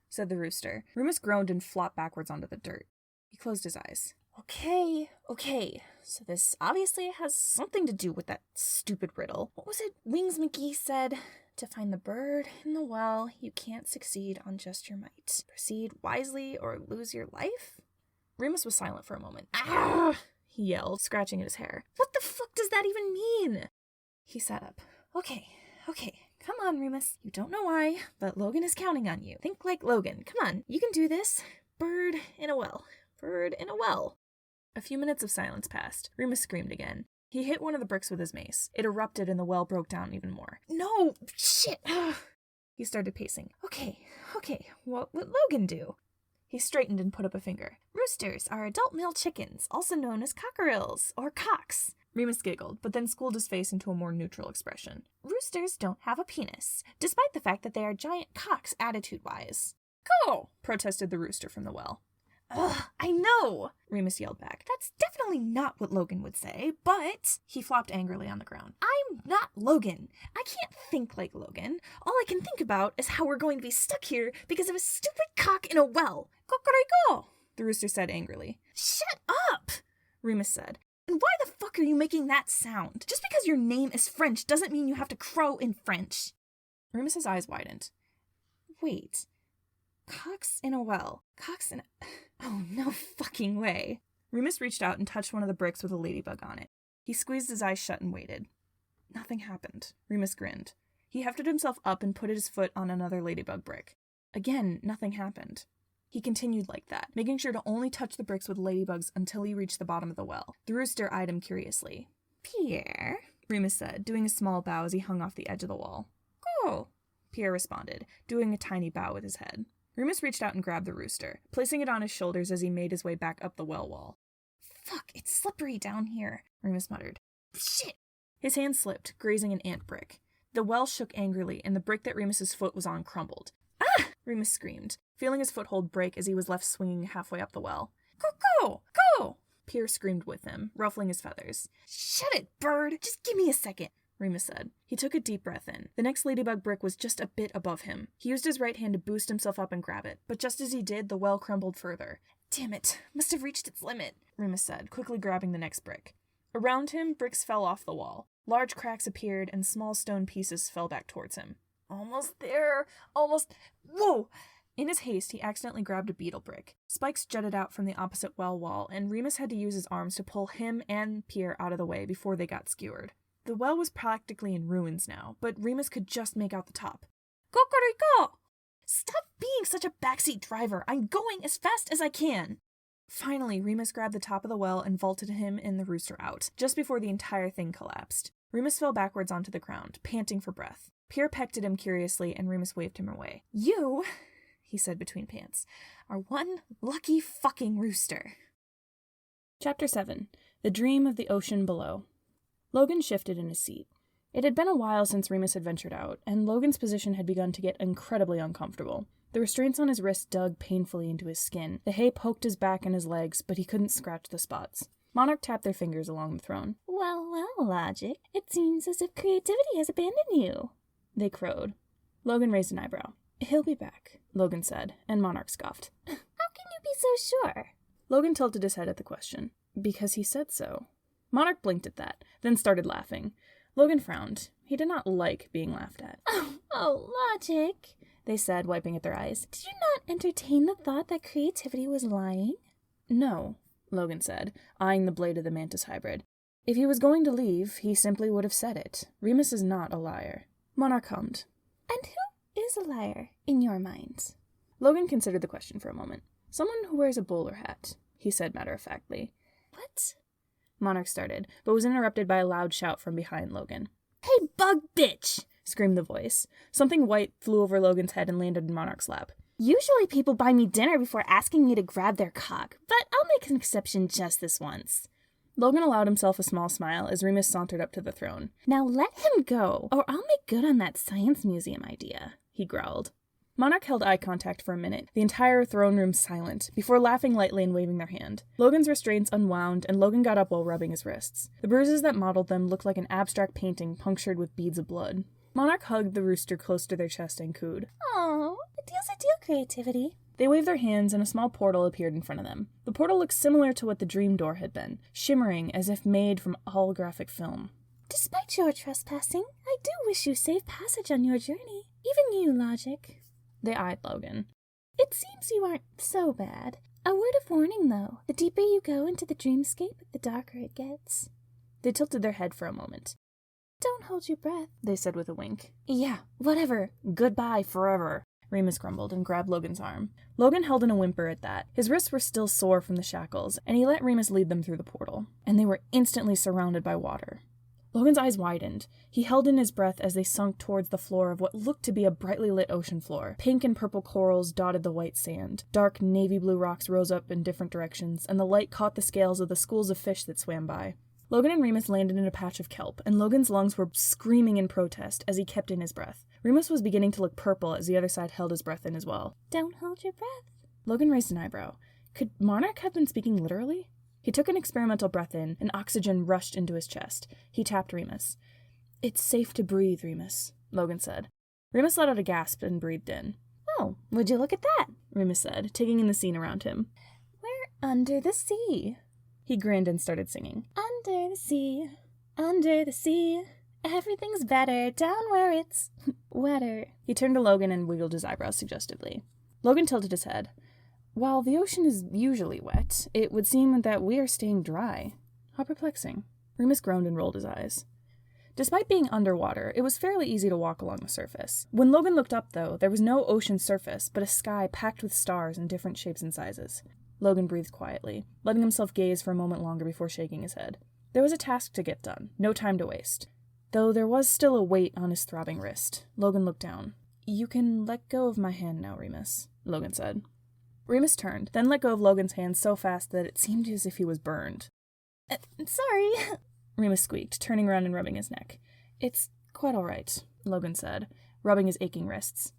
said the rooster. Remus groaned and flopped backwards onto the dirt. He closed his eyes. Okay, so this obviously has something to do with that stupid riddle. What was it Wings McGee said? To find the bird in the well, you can't succeed on just your might. Proceed wisely or lose your life? Remus was silent for a moment. "Ah!" he yelled, scratching at his hair. "What the fuck does that even mean?" He sat up. Okay. Come on, Remus. You don't know why, but Logan is counting on you. Think like Logan. Come on, you can do this. Bird in a well. Bird in a well. A few minutes of silence passed. Remus screamed again. He hit one of the bricks with his mace. It erupted and the well broke down even more. "No! Shit!" He started pacing. Okay. What would Logan do? He straightened and put up a finger. "Roosters are adult male chickens, also known as cockerels, or cocks." Remus giggled, but then schooled his face into a more neutral expression. "Roosters don't have a penis, despite the fact that they are giant cocks attitude-wise." "Go!" protested the rooster from the well. "Ugh, I know!" Remus yelled back. "That's definitely not what Logan would say, but..." He flopped angrily on the ground. "I'm not Logan. I can't think like Logan. All I can think about is how we're going to be stuck here because of a stupid cock in a well. Cocorico!" the rooster said angrily. "Shut up!" Remus said. "And why the fuck are you making that sound? Just because your name is French doesn't mean you have to crow in French." Remus's eyes widened. Wait. Cocks in a well. Cocks in a... Oh, no fucking way. Remus reached out and touched one of the bricks with a ladybug on it. He squeezed his eyes shut and waited. Nothing happened. Remus grinned. He hefted himself up and put his foot on another ladybug brick. Again, nothing happened. He continued like that, making sure to only touch the bricks with ladybugs until he reached the bottom of the well. The rooster eyed him curiously. "Pierre," Remus said, doing a small bow as he hung off the edge of the wall. "Go," Pierre responded, doing a tiny bow with his head. Remus reached out and grabbed the rooster, placing it on his shoulders as he made his way back up the well wall. "Fuck, it's slippery down here," Remus muttered. "Shit!" His hand slipped, grazing an ant brick. The well shook angrily, and the brick that Remus's foot was on crumbled. Ah! Remus screamed, feeling his foothold break as he was left swinging halfway up the well. Go! Go! Pierre screamed with him, ruffling his feathers. Shut it, bird! Just give me a second, Remus said. He took a deep breath in. The next ladybug brick was just a bit above him. He used his right hand to boost himself up and grab it, but just as he did, the well crumbled further. Damn it, must have reached its limit, Remus said, quickly grabbing the next brick. Around him, bricks fell off the wall. Large cracks appeared, and small stone pieces fell back towards him. Almost there! Almost... Whoa! In his haste, he accidentally grabbed a beetle brick. Spikes jutted out from the opposite well wall, and Remus had to use his arms to pull him and Pierre out of the way before they got skewered. The well was practically in ruins now, but Remus could just make out the top. Cocorico! Stop being such a backseat driver! I'm going as fast as I can! Finally, Remus grabbed the top of the well and vaulted him and the rooster out, just before the entire thing collapsed. Remus fell backwards onto the ground, panting for breath. Pierre pecked at him curiously, and Remus waved him away. You, he said between pants, are one lucky fucking rooster. Chapter 7. The Dream of the Ocean Below. Logan shifted in his seat. It had been a while since Remus had ventured out, and Logan's position had begun to get incredibly uncomfortable. The restraints on his wrists dug painfully into his skin. The hay poked his back and his legs, but he couldn't scratch the spots. Monarch tapped their fingers along the throne. Well, Logic, it seems as if creativity has abandoned you, they crowed. Logan raised an eyebrow. He'll be back, Logan said, and Monarch scoffed. How can you be so sure? Logan tilted his head at the question. Because he said so. Monarch blinked at that, then started laughing. Logan frowned. He did not like being laughed at. Oh, Logic, they said, wiping at their eyes. Did you not entertain the thought that creativity was lying? No, Logan said, eyeing the blade of the mantis hybrid. If he was going to leave, he simply would have said it. Remus is not a liar. Monarch hummed. And who is a liar, in your mind? Logan considered the question for a moment. Someone who wears a bowler hat, he said matter-of-factly. What? Monarch started, but was interrupted by a loud shout from behind Logan. Hey, bug bitch! Screamed the voice. Something white flew over Logan's head and landed in Monarch's lap. Usually people buy me dinner before asking me to grab their cock, but I'll make an exception just this once. Logan allowed himself a small smile as Remus sauntered up to the throne. Now let him go, or I'll make good on that science museum idea, he growled. Monarch held eye contact for a minute, the entire throne room silent, before laughing lightly and waving their hand. Logan's restraints unwound, and Logan got up while rubbing his wrists. The bruises that mottled them looked like an abstract painting punctured with beads of blood. Monarch hugged the rooster close to their chest and cooed. "Aw, a deal's a deal, creativity." They waved their hands, and a small portal appeared in front of them. The portal looked similar to what the dream door had been, shimmering as if made from holographic film. Despite your trespassing, I do wish you safe passage on your journey. Even you, Logic. They eyed Logan. It seems you aren't so bad. A word of warning, though. The deeper you go into the dreamscape, the darker it gets. They tilted their head for a moment. Don't hold your breath, they said with a wink. Yeah, whatever. Goodbye forever, Remus grumbled and grabbed Logan's arm. Logan held in a whimper at that. His wrists were still sore from the shackles, and he let Remus lead them through the portal. And they were instantly surrounded by water. Logan's eyes widened. He held in his breath as they sunk towards the floor of what looked to be a brightly lit ocean floor. Pink and purple corals dotted the white sand. Dark navy blue rocks rose up in different directions, and the light caught the scales of the schools of fish that swam by. Logan and Remus landed in a patch of kelp, and Logan's lungs were screaming in protest as he kept in his breath. Remus was beginning to look purple as the other side held his breath in as well. Don't hold your breath. Logan raised an eyebrow. Could Monarch have been speaking literally? He took an experimental breath in, and oxygen rushed into his chest. He tapped Remus. It's safe to breathe, Remus, Logan said. Remus let out a gasp and breathed in. Oh, would you look at that? Remus said, taking in the scene around him. We're under the sea. He grinned and started singing. Under the sea, everything's better down where it's wetter. He turned to Logan and wiggled his eyebrows suggestively. Logan tilted his head. While the ocean is usually wet, it would seem that we are staying dry. How perplexing. Remus groaned and rolled his eyes. Despite being underwater, it was fairly easy to walk along the surface. When Logan looked up, though, there was no ocean surface, but a sky packed with stars in different shapes and sizes. Logan breathed quietly, letting himself gaze for a moment longer before shaking his head. There was a task to get done, no time to waste. Though there was still a weight on his throbbing wrist. Logan looked down. You can let go of my hand now, Remus, Logan said. Remus turned, then let go of Logan's hand so fast that it seemed as if he was burned. Sorry. Remus squeaked, turning around and rubbing his neck. It's quite all right, Logan said, rubbing his aching wrists.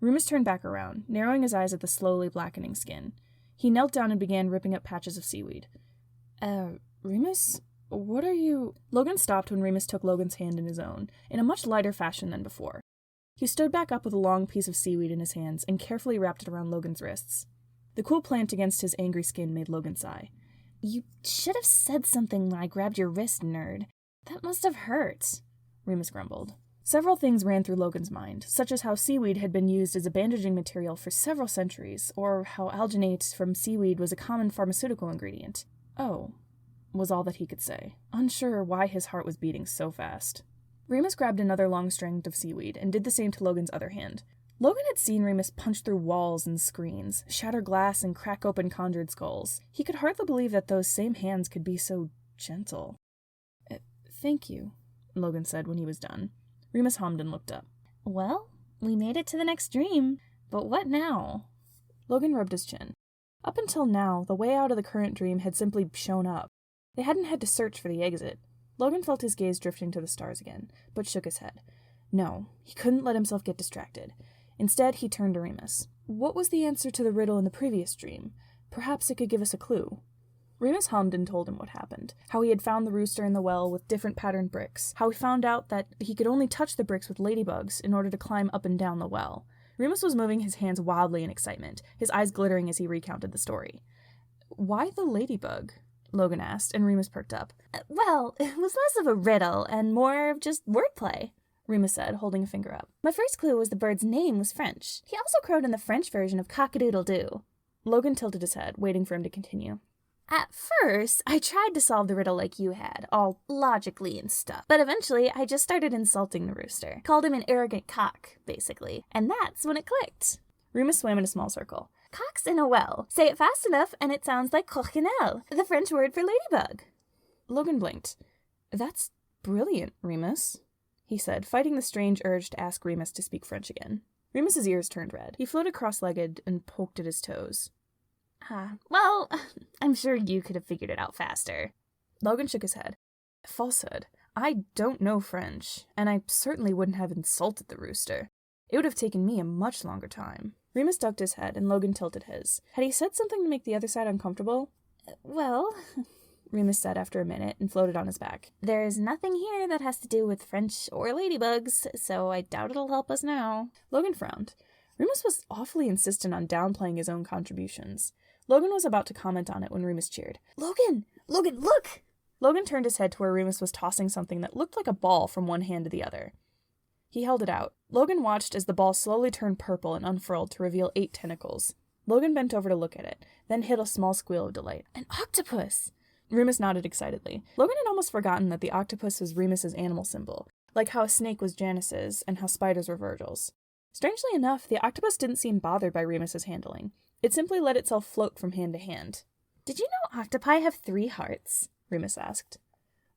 Remus turned back around, narrowing his eyes at the slowly blackening skin. He knelt down and began ripping up patches of seaweed. Remus? What are you... Logan stopped when Remus took Logan's hand in his own, in a much lighter fashion than before. He stood back up with a long piece of seaweed in his hands and carefully wrapped it around Logan's wrists. The cool plant against his angry skin made Logan sigh. You should have said something when I grabbed your wrist, nerd. That must have hurt, Remus grumbled. Several things ran through Logan's mind, such as how seaweed had been used as a bandaging material for several centuries, or how alginate from seaweed was a common pharmaceutical ingredient. Oh, was all that he could say, unsure why his heart was beating so fast. Remus grabbed another long strand of seaweed and did the same to Logan's other hand. Logan had seen Remus punch through walls and screens, shatter glass and crack open conjured skulls. He could hardly believe that those same hands could be so gentle. Thank you, Logan said when he was done. Remus hummed and looked up. Well, we made it to the next dream, but what now? Logan rubbed his chin. Up until now, the way out of the current dream had simply shown up. They hadn't had to search for the exit. Logan felt his gaze drifting to the stars again, but shook his head. No, he couldn't let himself get distracted. Instead, he turned to Remus. What was the answer to the riddle in the previous dream? Perhaps it could give us a clue. Remus hummed and told him what happened, how he had found the rooster in the well with different patterned bricks, how he found out that he could only touch the bricks with ladybugs in order to climb up and down the well. Remus was moving his hands wildly in excitement, his eyes glittering as he recounted the story. Why the ladybug? Logan asked, and Remus perked up. Well, it was less of a riddle and more of just wordplay, Remus said, holding a finger up. My first clue was the bird's name was French. He also crowed in the French version of cock-a-doodle-doo. Logan tilted his head, waiting for him to continue. At first, I tried to solve the riddle like you had, all logically and stuff. But eventually, I just started insulting the rooster. Called him an arrogant cock, basically. And that's when it clicked. Remus swam in a small circle. Cock's in a well. Say it fast enough, and it sounds like coquinelle, the French word for ladybug. Logan blinked. That's brilliant, Remus, he said, fighting the strange urge to ask Remus to speak French again. Remus's ears turned red. He floated cross-legged and poked at his toes. Well, I'm sure you could have figured it out faster. Logan shook his head. Falsehood. I don't know French, and I certainly wouldn't have insulted the rooster. It would have taken me a much longer time. Remus ducked his head, and Logan tilted his. Had he said something to make the other side uncomfortable? Well, Remus said after a minute, and floated on his back. There's nothing here that has to do with French or ladybugs, so I doubt it'll help us now. Logan frowned. Remus was awfully insistent on downplaying his own contributions. Logan was about to comment on it when Remus cheered. Logan! Logan, look! Logan turned his head to where Remus was tossing something that looked like a ball from one hand to the other. He held it out. Logan watched as the ball slowly turned purple and unfurled to reveal 8 tentacles. Logan bent over to look at it, then hid a small squeal of delight. An octopus! Remus nodded excitedly. Logan had almost forgotten that the octopus was Remus's animal symbol, like how a snake was Janice's and how spiders were Virgil's. Strangely enough, the octopus didn't seem bothered by Remus's handling. It simply let itself float from hand to hand. Did you know octopi have 3 hearts? Remus asked.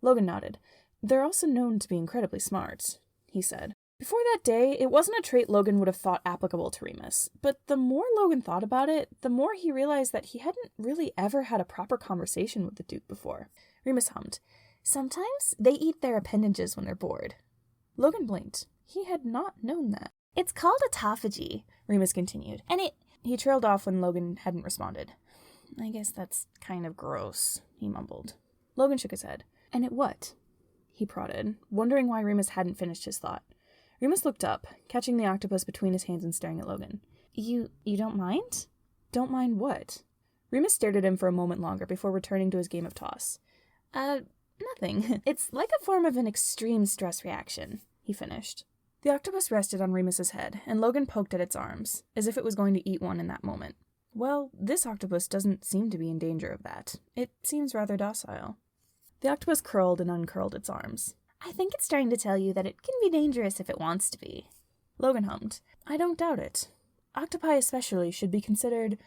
Logan nodded. They're also known to be incredibly smart, he said. Before that day, it wasn't a trait Logan would have thought applicable to Remus, but the more Logan thought about it, the more he realized that he hadn't really ever had a proper conversation with the Duke before. Remus hummed. Sometimes they eat their appendages when they're bored. Logan blinked. He had not known that. It's called autophagy, Remus continued, and He trailed off when Logan hadn't responded. I guess that's kind of gross, he mumbled. Logan shook his head. And it what? He prodded, wondering why Remus hadn't finished his thought. Remus looked up, catching the octopus between his hands and staring at Logan. You don't mind? Don't mind what? Remus stared at him for a moment longer before returning to his game of toss. Nothing. It's like a form of an extreme stress reaction, he finished. The octopus rested on Remus's head, and Logan poked at its arms, as if it was going to eat one in that moment. Well, this octopus doesn't seem to be in danger of that. It seems rather docile. The octopus curled and uncurled its arms. I think it's trying to tell you that it can be dangerous if it wants to be. Logan hummed. I don't doubt it. Octopi especially should be considered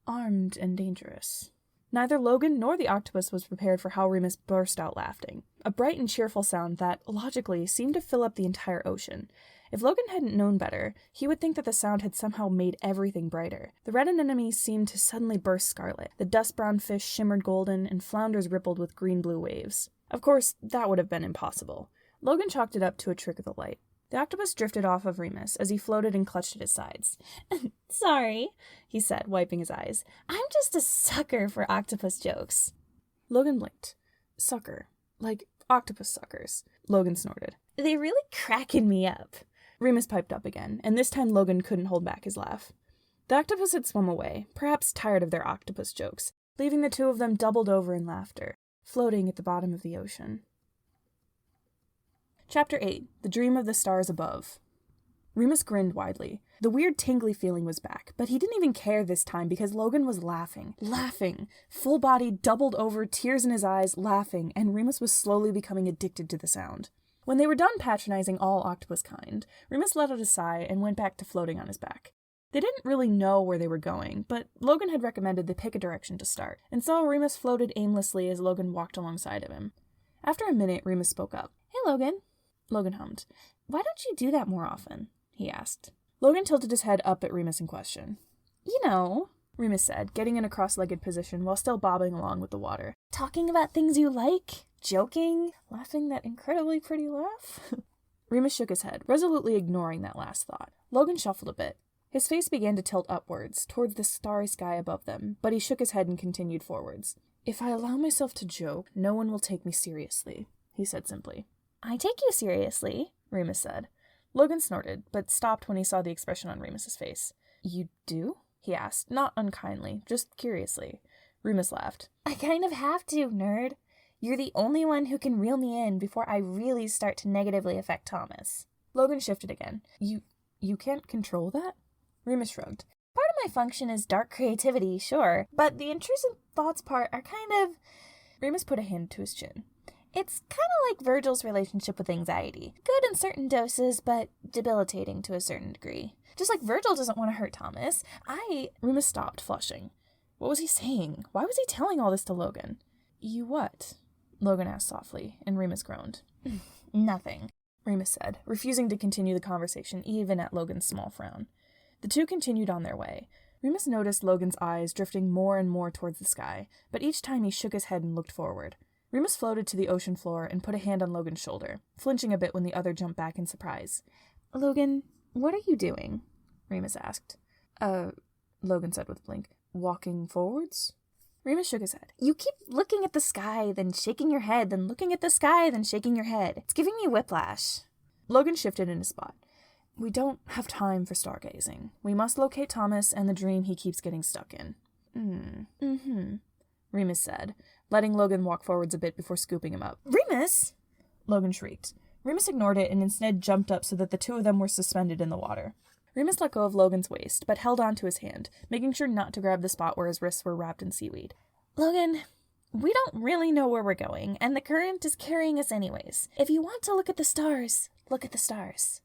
armed and dangerous. Neither Logan nor the octopus was prepared for how Remus burst out laughing, a bright and cheerful sound that, logically, seemed to fill up the entire ocean. If Logan hadn't known better, he would think that the sound had somehow made everything brighter. The red anemones seemed to suddenly burst scarlet, the dust-brown fish shimmered golden, and flounders rippled with green-blue waves. Of course, that would have been impossible. Logan chalked it up to a trick of the light. The octopus drifted off of Remus as he floated and clutched at his sides. "Sorry," he said, wiping his eyes. "I'm just a sucker for octopus jokes." Logan blinked. Sucker. Like octopus suckers. Logan snorted. "They really cracking me up." Remus piped up again, and this time Logan couldn't hold back his laugh. The octopus had swum away, perhaps tired of their octopus jokes, leaving the two of them doubled over in laughter, floating at the bottom of the ocean. Chapter 8. The Dream of the Stars Above. Remus grinned widely. The weird tingly feeling was back, but he didn't even care this time because Logan was laughing. Laughing. Full body, doubled over, tears in his eyes, laughing, and Remus was slowly becoming addicted to the sound. When they were done patronizing all octopus kind, Remus let out a sigh and went back to floating on his back. They didn't really know where they were going, but Logan had recommended they pick a direction to start, and so Remus floated aimlessly as Logan walked alongside of him. After a minute, Remus spoke up. "Hey, Logan." Logan hummed. "Why don't you do that more often?" he asked. Logan tilted his head up at Remus in question. "You know," Remus said, getting in a cross-legged position while still bobbing along with the water. "Talking about things you like, joking, laughing that incredibly pretty laugh." Remus shook his head, resolutely ignoring that last thought. Logan shuffled a bit. His face began to tilt upwards, towards the starry sky above them, but he shook his head and continued forwards. "If I allow myself to joke, no one will take me seriously," he said simply. "I take you seriously," Remus said. Logan snorted, but stopped when he saw the expression on Remus's face. "You do?" he asked, not unkindly, just curiously. Remus laughed. "I kind of have to, nerd. You're the only one who can reel me in before I really start to negatively affect Thomas." Logan shifted again. You can't control that?" Remus shrugged. "Part of my function is dark creativity, sure, but the intrusive thoughts part are kind of..." Remus put a hand to his chin. "It's kind of like Virgil's relationship with anxiety. Good in certain doses, but debilitating to a certain degree. Just like Virgil doesn't want to hurt Thomas, Remus stopped, flushing. What was he saying? Why was he telling all this to Logan? "You what?" Logan asked softly, and Remus groaned. "Nothing," Remus said, refusing to continue the conversation even at Logan's small frown. The two continued on their way. Remus noticed Logan's eyes drifting more and more towards the sky, but each time he shook his head and looked forward. Remus floated to the ocean floor and put a hand on Logan's shoulder, flinching a bit when the other jumped back in surprise. "Logan, what are you doing?" Remus asked. Logan said with a blink. "Walking forwards?" Remus shook his head. "You keep looking at the sky, then shaking your head, then looking at the sky, then shaking your head. It's giving me whiplash." Logan shifted in his spot. "We don't have time for stargazing. We must locate Thomas and the dream he keeps getting stuck in." Remus said, letting Logan walk forwards a bit before scooping him up. "Remus!" Logan shrieked. Remus ignored it and instead jumped up so that the two of them were suspended in the water. Remus let go of Logan's waist, but held on to his hand, making sure not to grab the spot where his wrists were wrapped in seaweed. "Logan, we don't really know where we're going, and the current is carrying us anyways. If you want to look at the stars, look at the stars."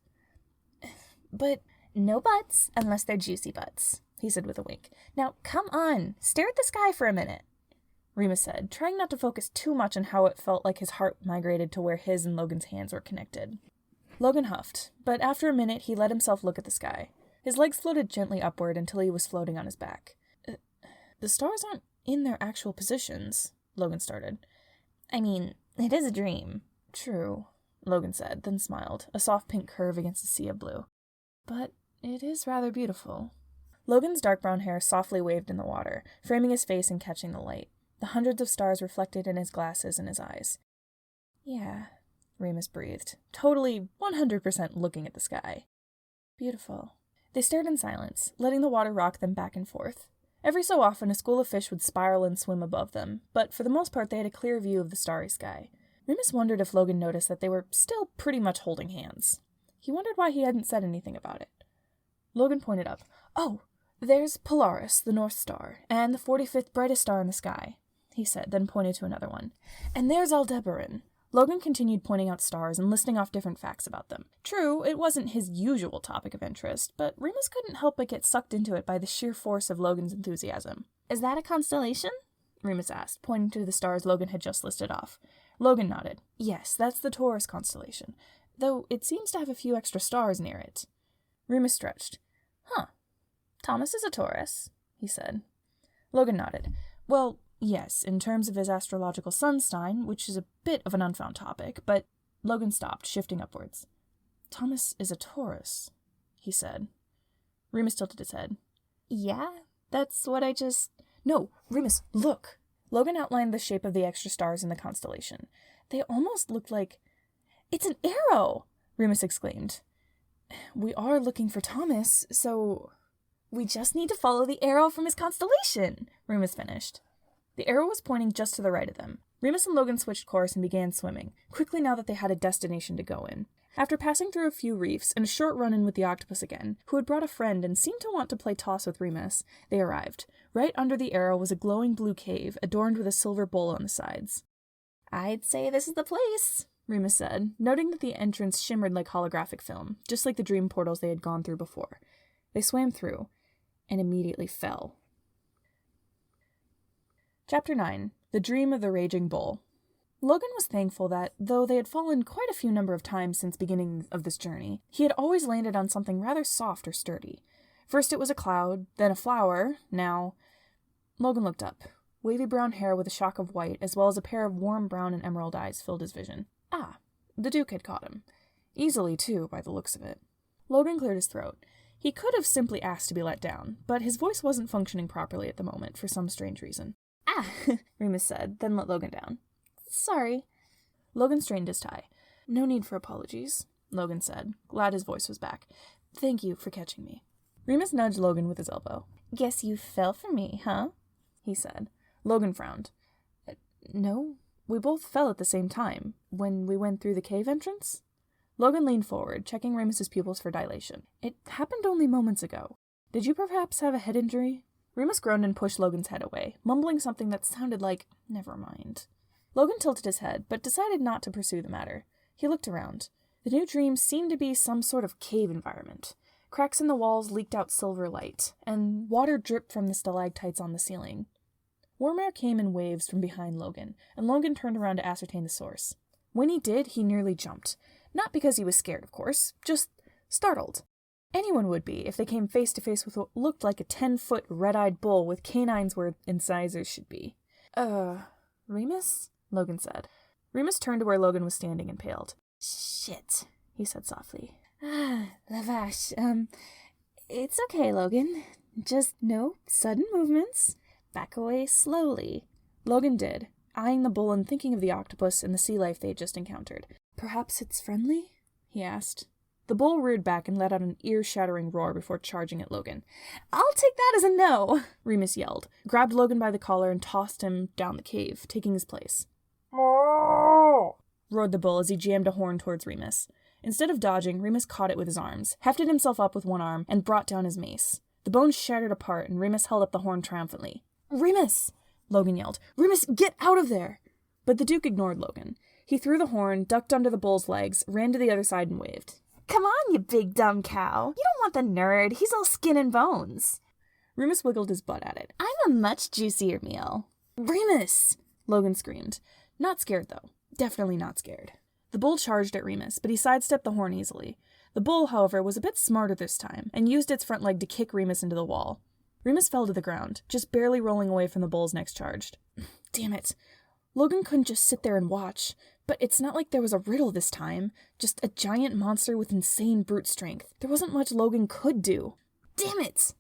"But no butts, unless they're juicy butts," he said with a wink. "Now, come on, stare at the sky for a minute," Remus said, trying not to focus too much on how it felt like his heart migrated to where his and Logan's hands were connected. Logan huffed, but after a minute he let himself look at the sky. His legs floated gently upward until he was floating on his back. The stars aren't in their actual positions," Logan started. "I mean, it is a dream." "True," Logan said, then smiled, a soft pink curve against a sea of blue. "But it is rather beautiful." Logan's dark brown hair softly waved in the water, framing his face and catching the light, the hundreds of stars reflected in his glasses and his eyes. "Yeah," Remus breathed, totally 100% looking at the sky. "Beautiful." They stared in silence, letting the water rock them back and forth. Every so often a school of fish would spiral and swim above them, but for the most part they had a clear view of the starry sky. Remus wondered if Logan noticed that they were still pretty much holding hands. He wondered why he hadn't said anything about it. Logan pointed up. "Oh, there's Polaris, the North Star, and the 45th brightest star in the sky," he said, then pointed to another one. "And there's Aldebaran." Logan continued pointing out stars and listing off different facts about them. True, it wasn't his usual topic of interest, but Remus couldn't help but get sucked into it by the sheer force of Logan's enthusiasm. "Is that a constellation?" Remus asked, pointing to the stars Logan had just listed off. Logan nodded. "Yes, that's the Taurus constellation, though it seems to have a few extra stars near it." Remus stretched. "Huh. Thomas is a Taurus," he said. Logan nodded. "Well, Yes, in terms of his astrological sun sign, which is a bit of an unfound topic, but Logan stopped, shifting upwards. Thomas is a Taurus, he said. Remus tilted his head. Yeah, that's what I just... No, Remus, look! Logan outlined the shape of the extra stars in the constellation. They almost looked like... It's an arrow! Remus exclaimed. We are looking for Thomas, so... We just need to follow the arrow from his constellation, Remus finished. The arrow was pointing just to the right of them. Remus and Logan switched course and began swimming, quickly now that they had a destination to go in. After passing through a few reefs and a short run-in with the octopus again, who had brought a friend and seemed to want to play toss with Remus, they arrived. Right under the arrow was a glowing blue cave, adorned with a silver bowl on the sides. I'd say this is the place, Remus said, noting that the entrance shimmered like holographic film, just like the dream portals they had gone through before. They swam through, and immediately fell. Chapter 9. The Dream of the Raging Bull. Logan was thankful that, though they had fallen quite a few number of times since beginning of this journey, he had always landed on something rather soft or sturdy. First it was a cloud, then a flower, now... Logan looked up. Wavy brown hair with a shock of white, as well as a pair of warm brown and emerald eyes filled his vision. Ah, the Duke had caught him. Easily, too, by the looks of it. Logan cleared his throat. He could have simply asked to be let down, but his voice wasn't functioning properly at the moment for some strange reason. Ah, Remus said, then let Logan down. Sorry. Logan straightened his tie. No need for apologies, Logan said, glad his voice was back. Thank you for catching me. Remus nudged Logan with his elbow. Guess you fell for me, huh? He said. Logan frowned. No, we both fell at the same time, when we went through the cave entrance. Logan leaned forward, checking Remus's pupils for dilation. It happened only moments ago. Did you perhaps have a head injury? Remus groaned and pushed Logan's head away, mumbling something that sounded like, never mind. Logan tilted his head, but decided not to pursue the matter. He looked around. The new dream seemed to be some sort of cave environment. Cracks in the walls leaked out silver light, and water dripped from the stalactites on the ceiling. Warm air came in waves from behind Logan, and Logan turned around to ascertain the source. When he did, he nearly jumped. Not because he was scared, of course, just startled. Anyone would be if they came face to face with what looked like a 10-foot red-eyed bull with canines where incisors should be. Remus? Logan said. Remus turned to where Logan was standing and paled. Shit, he said softly. Lavash, it's okay, Logan. Just no sudden movements. Back away slowly. Logan did, eyeing the bull and thinking of the octopus and the sea life they had just encountered. Perhaps it's friendly? He asked. The bull reared back and let out an ear-shattering roar before charging at Logan. I'll take that as a no, Remus yelled, grabbed Logan by the collar and tossed him down the cave, taking his place. Roared the bull as he jammed a horn towards Remus. Instead of dodging, Remus caught it with his arms, hefted himself up with one arm, and brought down his mace. The bones shattered apart, and Remus held up the horn triumphantly. Remus! Logan yelled. Remus, get out of there! But the Duke ignored Logan. He threw the horn, ducked under the bull's legs, ran to the other side, and waved. Come on, you big dumb cow. You don't want the nerd. He's all skin and bones. Remus wiggled his butt at it. I'm a much juicier meal. Remus! Logan screamed. Not scared, though. Definitely not scared. The bull charged at Remus, but he sidestepped the horn easily. The bull, however, was a bit smarter this time, and used its front leg to kick Remus into the wall. Remus fell to the ground, just barely rolling away from the bull's next charge. Damn it. Logan couldn't just sit there and watch. But it's not like there was a riddle this time. Just a giant monster with insane brute strength. There wasn't much Logan could do. Damn it!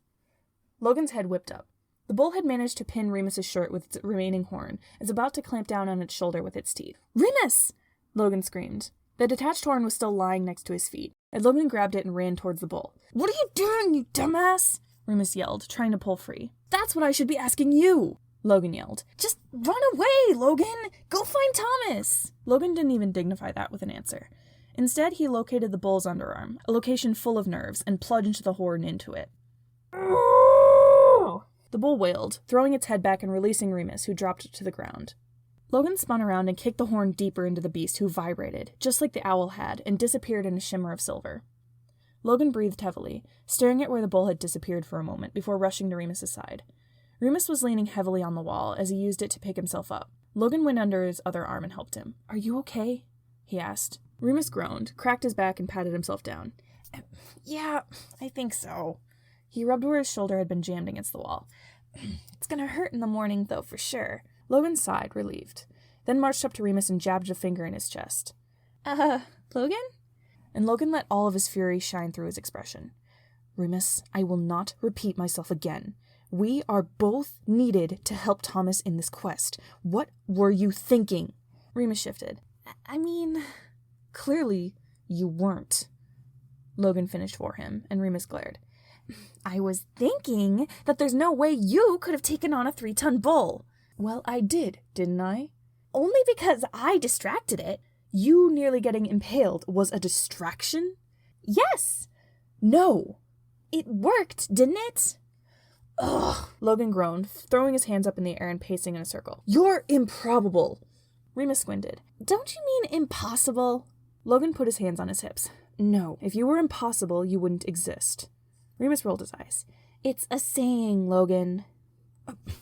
Logan's head whipped up. The bull had managed to pin Remus's shirt with its remaining horn, and was about to clamp down on its shoulder with its teeth. Remus! Logan screamed. The detached horn was still lying next to his feet, and Logan grabbed it and ran towards the bull. What are you doing, you dumbass? Remus yelled, trying to pull free. That's what I should be asking you! Logan yelled. Just run away, Logan! Go find Thomas! Logan didn't even dignify that with an answer. Instead, he located the bull's underarm, a location full of nerves, and plunged the horn into it. The bull wailed, throwing its head back and releasing Remus, who dropped it to the ground. Logan spun around and kicked the horn deeper into the beast, who vibrated, just like the owl had, and disappeared in a shimmer of silver. Logan breathed heavily, staring at where the bull had disappeared for a moment before rushing to Remus's side. Remus was leaning heavily on the wall as he used it to pick himself up. Logan went under his other arm and helped him. Are you okay? He asked. Remus groaned, cracked his back, and patted himself down. Yeah, I think so. He rubbed where his shoulder had been jammed against the wall. It's gonna hurt in the morning, though, for sure. Logan sighed, relieved, then marched up to Remus and jabbed a finger in his chest. Logan? And Logan let all of his fury shine through his expression. Remus, I will not repeat myself again. We are both needed to help Thomas in this quest. What were you thinking? Remus shifted. I mean, clearly you weren't. Logan finished for him, and Remus glared. I was thinking that there's no way you could have taken on a 3-ton bull. Well, I did, didn't I? Only because I distracted it. You nearly getting impaled was a distraction? Yes. No. It worked, didn't it? Ugh, Logan groaned, throwing his hands up in the air and pacing in a circle. You're improbable. Remus squinted. Don't you mean impossible? Logan put his hands on his hips. No, if you were impossible, you wouldn't exist. Remus rolled his eyes. It's a saying, Logan.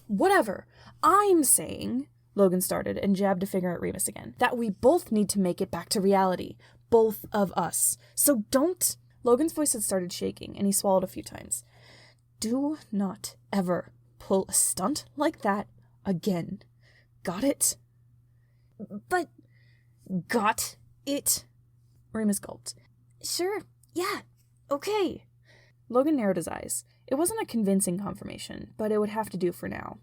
Whatever. I'm saying, Logan started and jabbed a finger at Remus again, that we both need to make it back to reality. Both of us. So don't... Logan's voice had started shaking, and he swallowed a few times. Do not ever pull a stunt like that again. Got it? But... Got it? Remus gulped. Sure, yeah, okay. Logan narrowed his eyes. It wasn't a convincing confirmation, but it would have to do for now.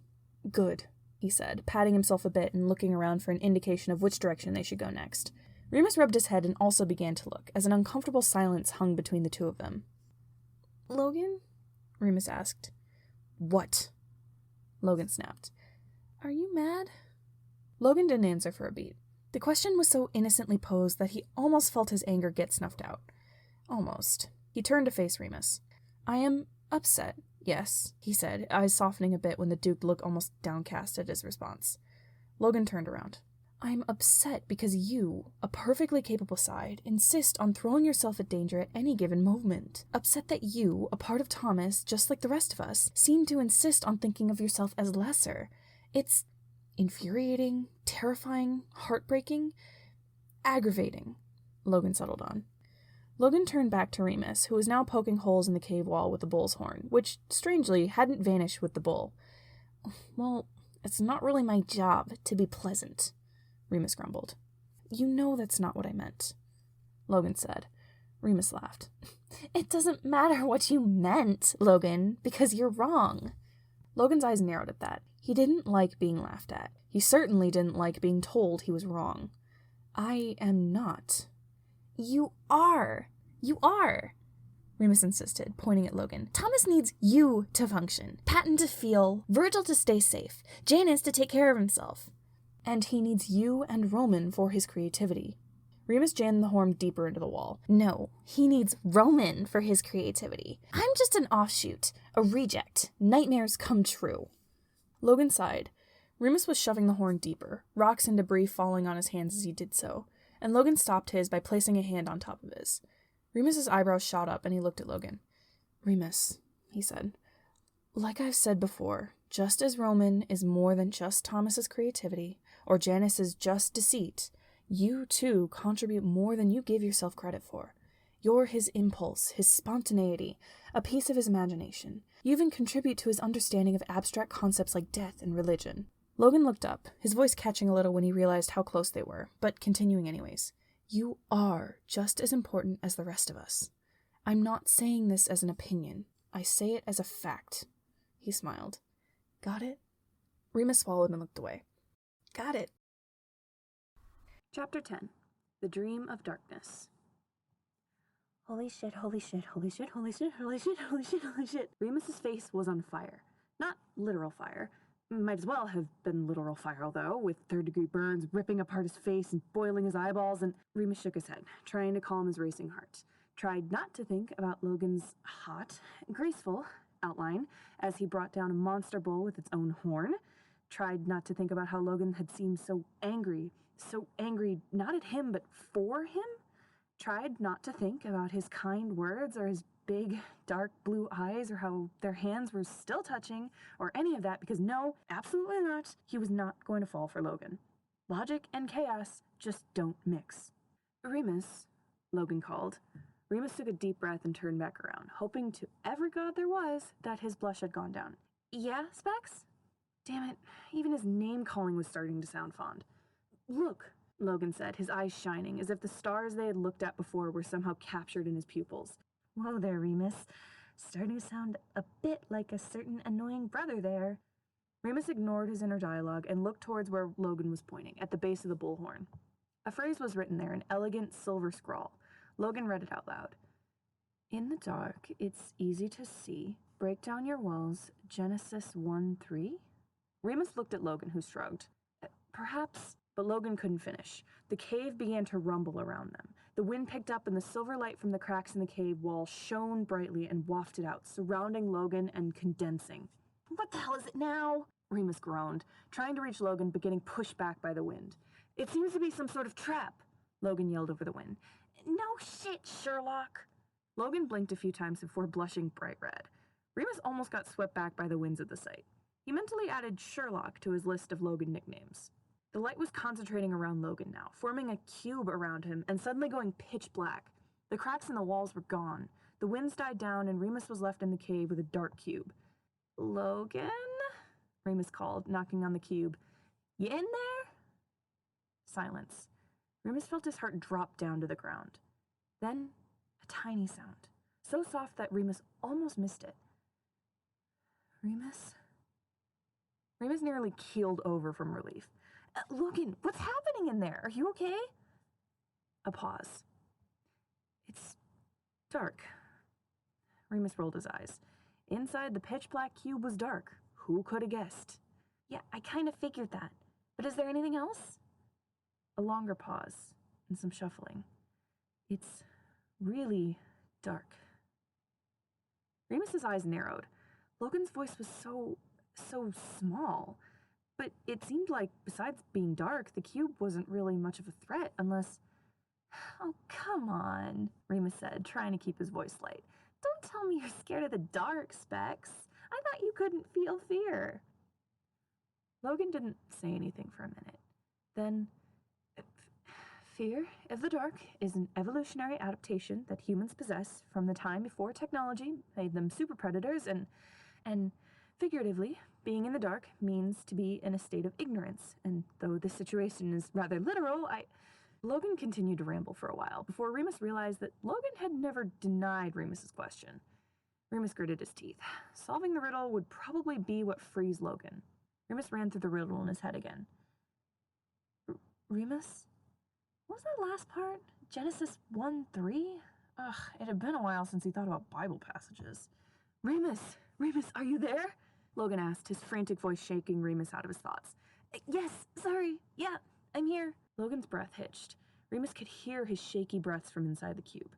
Good, he said, patting himself a bit and looking around for an indication of which direction they should go next. Remus rubbed his head and also began to look, as an uncomfortable silence hung between the two of them. Logan? Remus asked. What? Logan snapped. Are you mad? Logan didn't answer for a beat. The question was so innocently posed that he almost felt his anger get snuffed out. Almost. He turned to face Remus. I am upset, yes, he said, eyes softening a bit when the Duke looked almost downcast at his response. Logan turned around. I'm upset because you, a perfectly capable side, insist on throwing yourself at danger at any given moment. Upset that you, a part of Thomas, just like the rest of us, seem to insist on thinking of yourself as lesser. It's infuriating, terrifying, heartbreaking, aggravating, Logan settled on. Logan turned back to Remus, who was now poking holes in the cave wall with the bull's horn, which, strangely, hadn't vanished with the bull. Well, it's not really my job to be pleasant, Remus grumbled. You know that's not what I meant, Logan said. Remus laughed. It doesn't matter what you meant, Logan, because you're wrong. Logan's eyes narrowed at that. He didn't like being laughed at. He certainly didn't like being told he was wrong. I am not. You are. You are, Remus insisted, pointing at Logan. Thomas needs you to function, Patton to feel, Virgil to stay safe, Janus to take care of himself. And he needs you and Roman for his creativity. Remus jammed the horn deeper into the wall. No, he needs Roman for his creativity. I'm just an offshoot, a reject. Nightmares come true. Logan sighed. Remus was shoving the horn deeper, rocks and debris falling on his hands as he did so, and Logan stopped his by placing a hand on top of his. Remus's eyebrows shot up and he looked at Logan. Remus, he said, like I've said before, just as Roman is more than just Thomas's creativity, or Janus's just deceit, you, too, contribute more than you give yourself credit for. You're his impulse, his spontaneity, a piece of his imagination. You even contribute to his understanding of abstract concepts like death and religion. Logan looked up, his voice catching a little when he realized how close they were, but continuing anyways. You are just as important as the rest of us. I'm not saying this as an opinion. I say it as a fact. He smiled. Got it? Remus swallowed and looked away. Got it. Chapter 10. The Dream of Darkness. Holy shit, holy shit, holy shit, holy shit, holy shit, holy shit, holy shit. Remus's face was on fire. Not literal fire. Might as well have been literal fire, though, with third-degree burns ripping apart his face and boiling his eyeballs, and Remus shook his head, trying to calm his racing heart. Tried not to think about Logan's hot, graceful outline as he brought down a monster bull with its own horn. Tried not to think about how Logan had seemed so angry not at him, but for him. Tried not to think about his kind words or his big, dark blue eyes or how their hands were still touching or any of that, because no, absolutely not, he was not going to fall for Logan. Logic and chaos just don't mix. Remus, Logan called. Remus took a deep breath and turned back around, hoping to every god there was that his blush had gone down. Yeah, Specs? Damn it, even his name-calling was starting to sound fond. Look, Logan said, his eyes shining, as if the stars they had looked at before were somehow captured in his pupils. Whoa there, Remus. Starting to sound a bit like a certain annoying brother there. Remus ignored his inner dialogue and looked towards where Logan was pointing, at the base of the bullhorn. A phrase was written there, an elegant silver scrawl. Logan read it out loud. In the dark, it's easy to see. Break down your walls, Genesis 1:3? Remus looked at Logan, who shrugged. Perhaps, but Logan couldn't finish. The cave began to rumble around them. The wind picked up and the silver light from the cracks in the cave wall shone brightly and wafted out, surrounding Logan and condensing. What the hell is it now? Remus groaned, trying to reach Logan but getting pushed back by the wind. It seems to be some sort of trap, Logan yelled over the wind. No shit, Sherlock. Logan blinked a few times before blushing bright red. Remus almost got swept back by the winds at the sight. He mentally added Sherlock to his list of Logan nicknames. The light was concentrating around Logan now, forming a cube around him and suddenly going pitch black. The cracks in the walls were gone. The winds died down and Remus was left in the cave with a dark cube. Logan? Remus called, knocking on the cube. You in there? Silence. Remus felt his heart drop down to the ground. Then, a tiny sound, so soft that Remus almost missed it. Remus? Remus nearly keeled over from relief. Logan, what's happening in there? Are you okay? A pause. It's dark. Remus rolled his eyes. Inside the pitch-black cube was dark. Who could have guessed? Yeah, I kind of figured that. But is there anything else? A longer pause and some shuffling. It's really dark. Remus's eyes narrowed. Logan's voice was so small. But it seemed like, besides being dark, the cube wasn't really much of a threat unless... Oh, come on, Remus said, trying to keep his voice light. Don't tell me you're scared of the dark, Specs. I thought you couldn't feel fear. Logan didn't say anything for a minute. Then, fear of the dark is an evolutionary adaptation that humans possess from the time before technology made them super predators and figuratively, being in the dark means to be in a state of ignorance, and though this situation is rather literal, Logan continued to ramble for a while before Remus realized that Logan had never denied Remus's question. Remus gritted his teeth. Solving the riddle would probably be what frees Logan. Remus ran through the riddle in his head again. Remus? What was that last part? Genesis 1:3? Ugh, it had been a while since he thought about Bible passages. Remus, are you there? Logan asked, his frantic voice shaking Remus out of his thoughts. Yes, sorry, yeah, I'm here. Logan's breath hitched. Remus could hear his shaky breaths from inside the cube.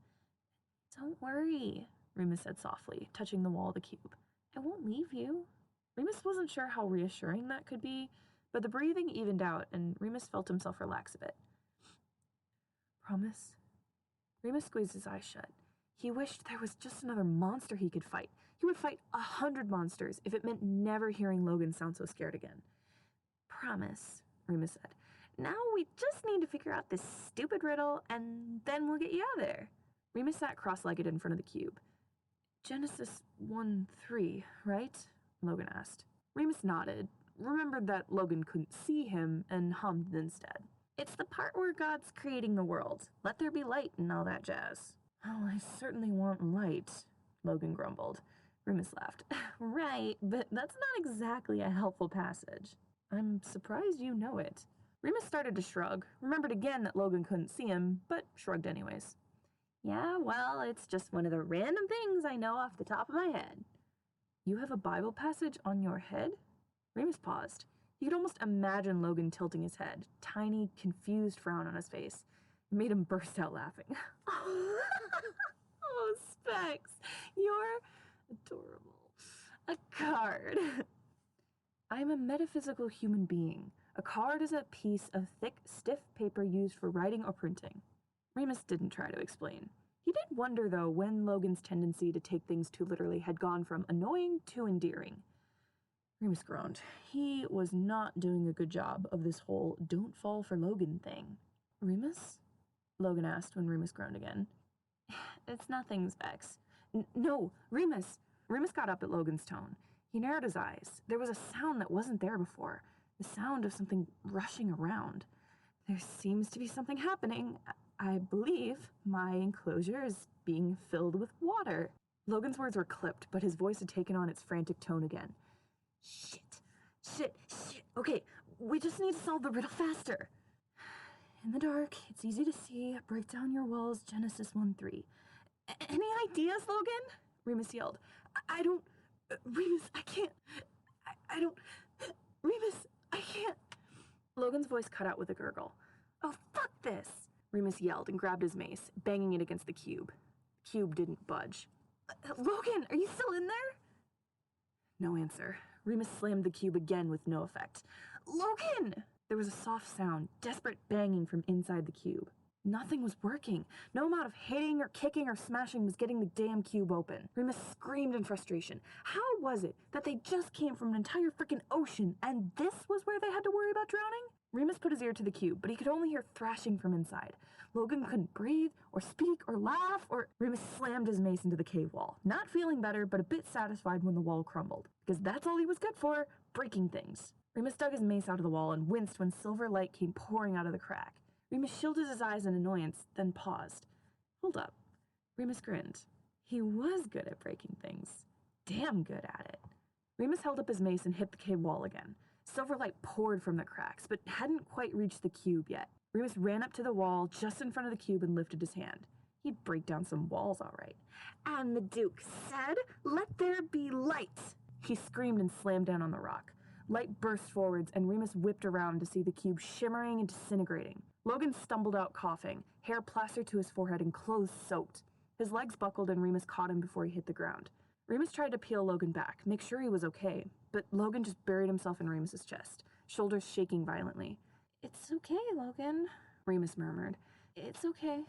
Don't worry, Remus said softly, touching the wall of the cube. I won't leave you. Remus wasn't sure how reassuring that could be, but the breathing evened out, and Remus felt himself relax a bit. Promise? Remus squeezed his eyes shut. He wished there was just another monster he could fight. He would fight 100 monsters if it meant never hearing Logan sound so scared again. Promise, Remus said. Now we just need to figure out this stupid riddle, and then we'll get you out of there. Remus sat cross-legged in front of the cube. Genesis 1:3, right? Logan asked. Remus nodded, remembered that Logan couldn't see him, and hummed instead. It's the part where God's creating the world. Let there be light and all that jazz. Oh, I certainly want light, Logan grumbled. Remus laughed. Right, but that's not exactly a helpful passage. I'm surprised you know it. Remus started to shrug, remembered again that Logan couldn't see him, but shrugged anyways. Yeah, well, it's just one of the random things I know off the top of my head. You have a Bible passage on your head? Remus paused. He could almost imagine Logan tilting his head, tiny, confused frown on his face. It made him burst out laughing. Oh, Specs, you're adorable. A card. I am a metaphysical human being. A card is a piece of thick, stiff paper used for writing or printing. Remus didn't try to explain. He did wonder, though, when Logan's tendency to take things too literally had gone from annoying to endearing. Remus groaned. He was not doing a good job of this whole don't fall for Logan thing. Remus? Logan asked when Remus groaned again. It's nothing, Specs. No, Remus! Remus got up at Logan's tone. He narrowed his eyes. There was a sound that wasn't there before, the sound of something rushing around. There seems to be something happening. I believe my enclosure is being filled with water. Logan's words were clipped, but his voice had taken on its frantic tone again. Shit. Okay, we just need to solve the riddle faster. In the dark, it's easy to see. Break down your walls, Genesis 1:3. Any ideas, Logan? Remus yelled. I don't... Remus, I can't... I don't... Remus, I can't... Logan's voice cut out with a gurgle. Oh, fuck this! Remus yelled and grabbed his mace, banging it against the cube. The cube didn't budge. Logan, are you still in there? No answer. Remus slammed the cube again with no effect. Logan! There was a soft sound, desperate banging from inside the cube. Nothing was working. No amount of hitting or kicking or smashing was getting the damn cube open. Remus screamed in frustration. How was it that they just came from an entire freaking ocean and this was where they had to worry about drowning? Remus put his ear to the cube, but he could only hear thrashing from inside. Logan couldn't breathe or speak or laugh or... Remus slammed his mace into the cave wall, not feeling better but a bit satisfied when the wall crumbled, because that's all he was good for, breaking things. Remus dug his mace out of the wall and winced when silver light came pouring out of the crack. Remus shielded his eyes in annoyance, then paused. Hold up. Remus grinned. He was good at breaking things. Damn good at it. Remus held up his mace and hit the cave wall again. Silver light poured from the cracks, but hadn't quite reached the cube yet. Remus ran up to the wall just in front of the cube and lifted his hand. He'd break down some walls, all right. And the Duke said, "Let there be light!" He screamed and slammed down on the rock. Light burst forwards, and Remus whipped around to see the cube shimmering and disintegrating. Logan stumbled out coughing, hair plastered to his forehead and clothes soaked. His legs buckled and Remus caught him before he hit the ground. Remus tried to peel Logan back, make sure he was okay, but Logan just buried himself in Remus's chest, shoulders shaking violently. "It's okay, Logan," Remus murmured. "It's okay.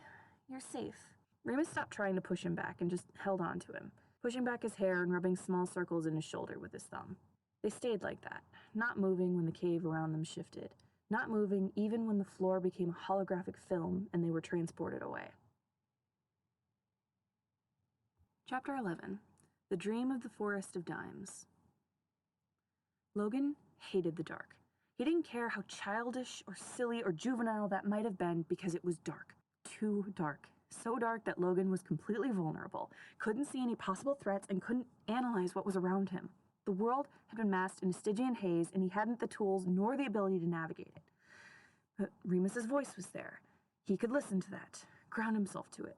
You're safe." Remus stopped trying to push him back and just held on to him, pushing back his hair and rubbing small circles in his shoulder with his thumb. They stayed like that, not moving when the cave around them shifted, not moving even when the floor became a holographic film and they were transported away. Chapter 11. The Dream of the Forest of Dimes. Logan hated the dark. He didn't care how childish or silly or juvenile that might have been because it was dark. Too dark. So dark that Logan was completely vulnerable, couldn't see any possible threats, and couldn't analyze what was around him. The world had been masked in a Stygian haze, and he hadn't the tools nor the ability to navigate it. But Remus's voice was there. He could listen to that, ground himself to it.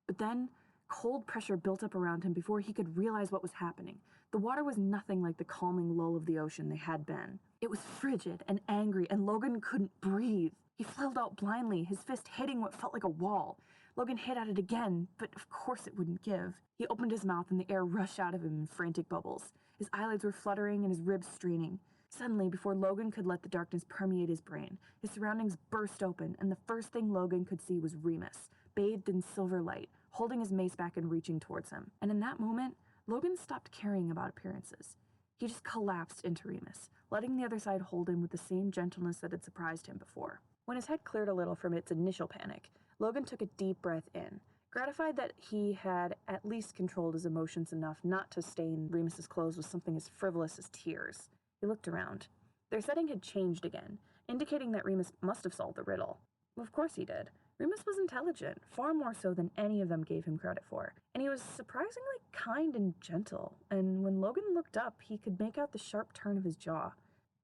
But then, cold pressure built up around him before he could realize what was happening. The water was nothing like the calming lull of the ocean they had been. It was frigid and angry, and Logan couldn't breathe. He flailed out blindly, his fist hitting what felt like a wall. Logan hit at it again, but of course it wouldn't give. He opened his mouth and the air rushed out of him in frantic bubbles. His eyelids were fluttering and his ribs straining. Suddenly, before Logan could let the darkness permeate his brain, his surroundings burst open, and the first thing Logan could see was Remus, bathed in silver light, holding his mace back and reaching towards him. And in that moment, Logan stopped caring about appearances. He just collapsed into Remus, letting the other side hold him with the same gentleness that had surprised him before. When his head cleared a little from its initial panic, Logan took a deep breath in, gratified that he had at least controlled his emotions enough not to stain Remus's clothes with something as frivolous as tears. He looked around. Their setting had changed again, indicating that Remus must have solved the riddle. Of course he did. Remus was intelligent, far more so than any of them gave him credit for, and he was surprisingly kind and gentle, and when Logan looked up, he could make out the sharp turn of his jaw.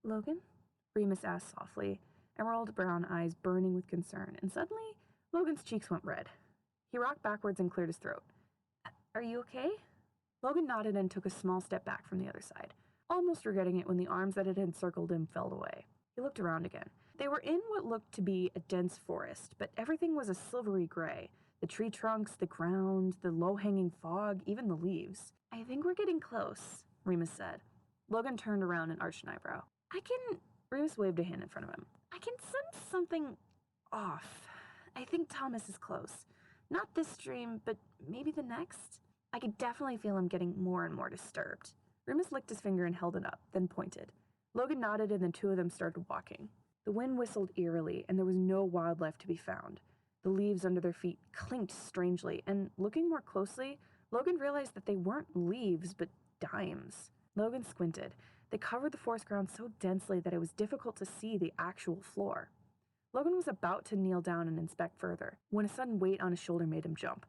"Logan?" Remus asked softly, emerald brown eyes burning with concern, and suddenly, Logan's cheeks went red. He rocked backwards and cleared his throat. "Are you okay?" Logan nodded and took a small step back from the other side, almost regretting it when the arms that had encircled him fell away. He looked around again. They were in what looked to be a dense forest, but everything was a silvery gray. The tree trunks, the ground, the low-hanging fog, even the leaves. "I think we're getting close," Remus said. Logan turned around and arched an eyebrow. Remus waved a hand in front of him. "I can sense something off. I think Thomas is close. Not this dream, but maybe the next. I could definitely feel him getting more and more disturbed." Remus licked his finger and held it up, then pointed. Logan nodded and the two of them started walking. The wind whistled eerily, and there was no wildlife to be found. The leaves under their feet clinked strangely, and looking more closely, Logan realized that they weren't leaves, but dimes. Logan squinted. They covered the forest ground so densely that it was difficult to see the actual floor. Logan was about to kneel down and inspect further, when a sudden weight on his shoulder made him jump.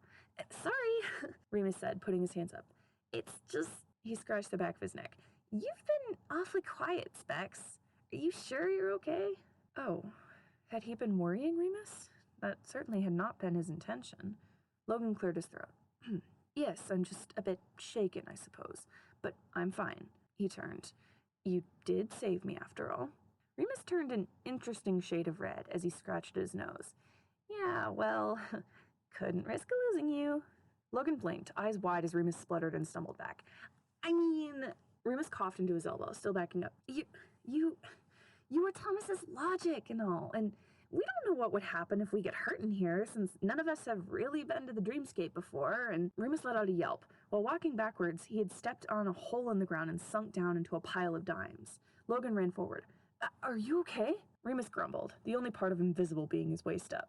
Sorry, Remus said, putting his hands up. It's just... He scratched the back of his neck. You've been awfully quiet, Specs. Are you sure you're okay? Oh, had he been worrying Remus? That certainly had not been his intention. Logan cleared his throat. Yes, I'm just a bit shaken, I suppose. But I'm fine. He turned. You did save me, after all. Remus turned an interesting shade of red as he scratched his nose. Yeah, well, couldn't risk losing you. Logan blinked, eyes wide as Remus spluttered and stumbled back. I mean... Remus coughed into his elbow, still backing up. You were Thomas's logic and all, and we don't know what would happen if we get hurt in here, since none of us have really been to the dreamscape before, and Remus let out a yelp. While walking backwards, he had stepped on a hole in the ground and sunk down into a pile of dimes. Logan ran forward. Are you okay? Remus grumbled, the only part of him visible being his waist up.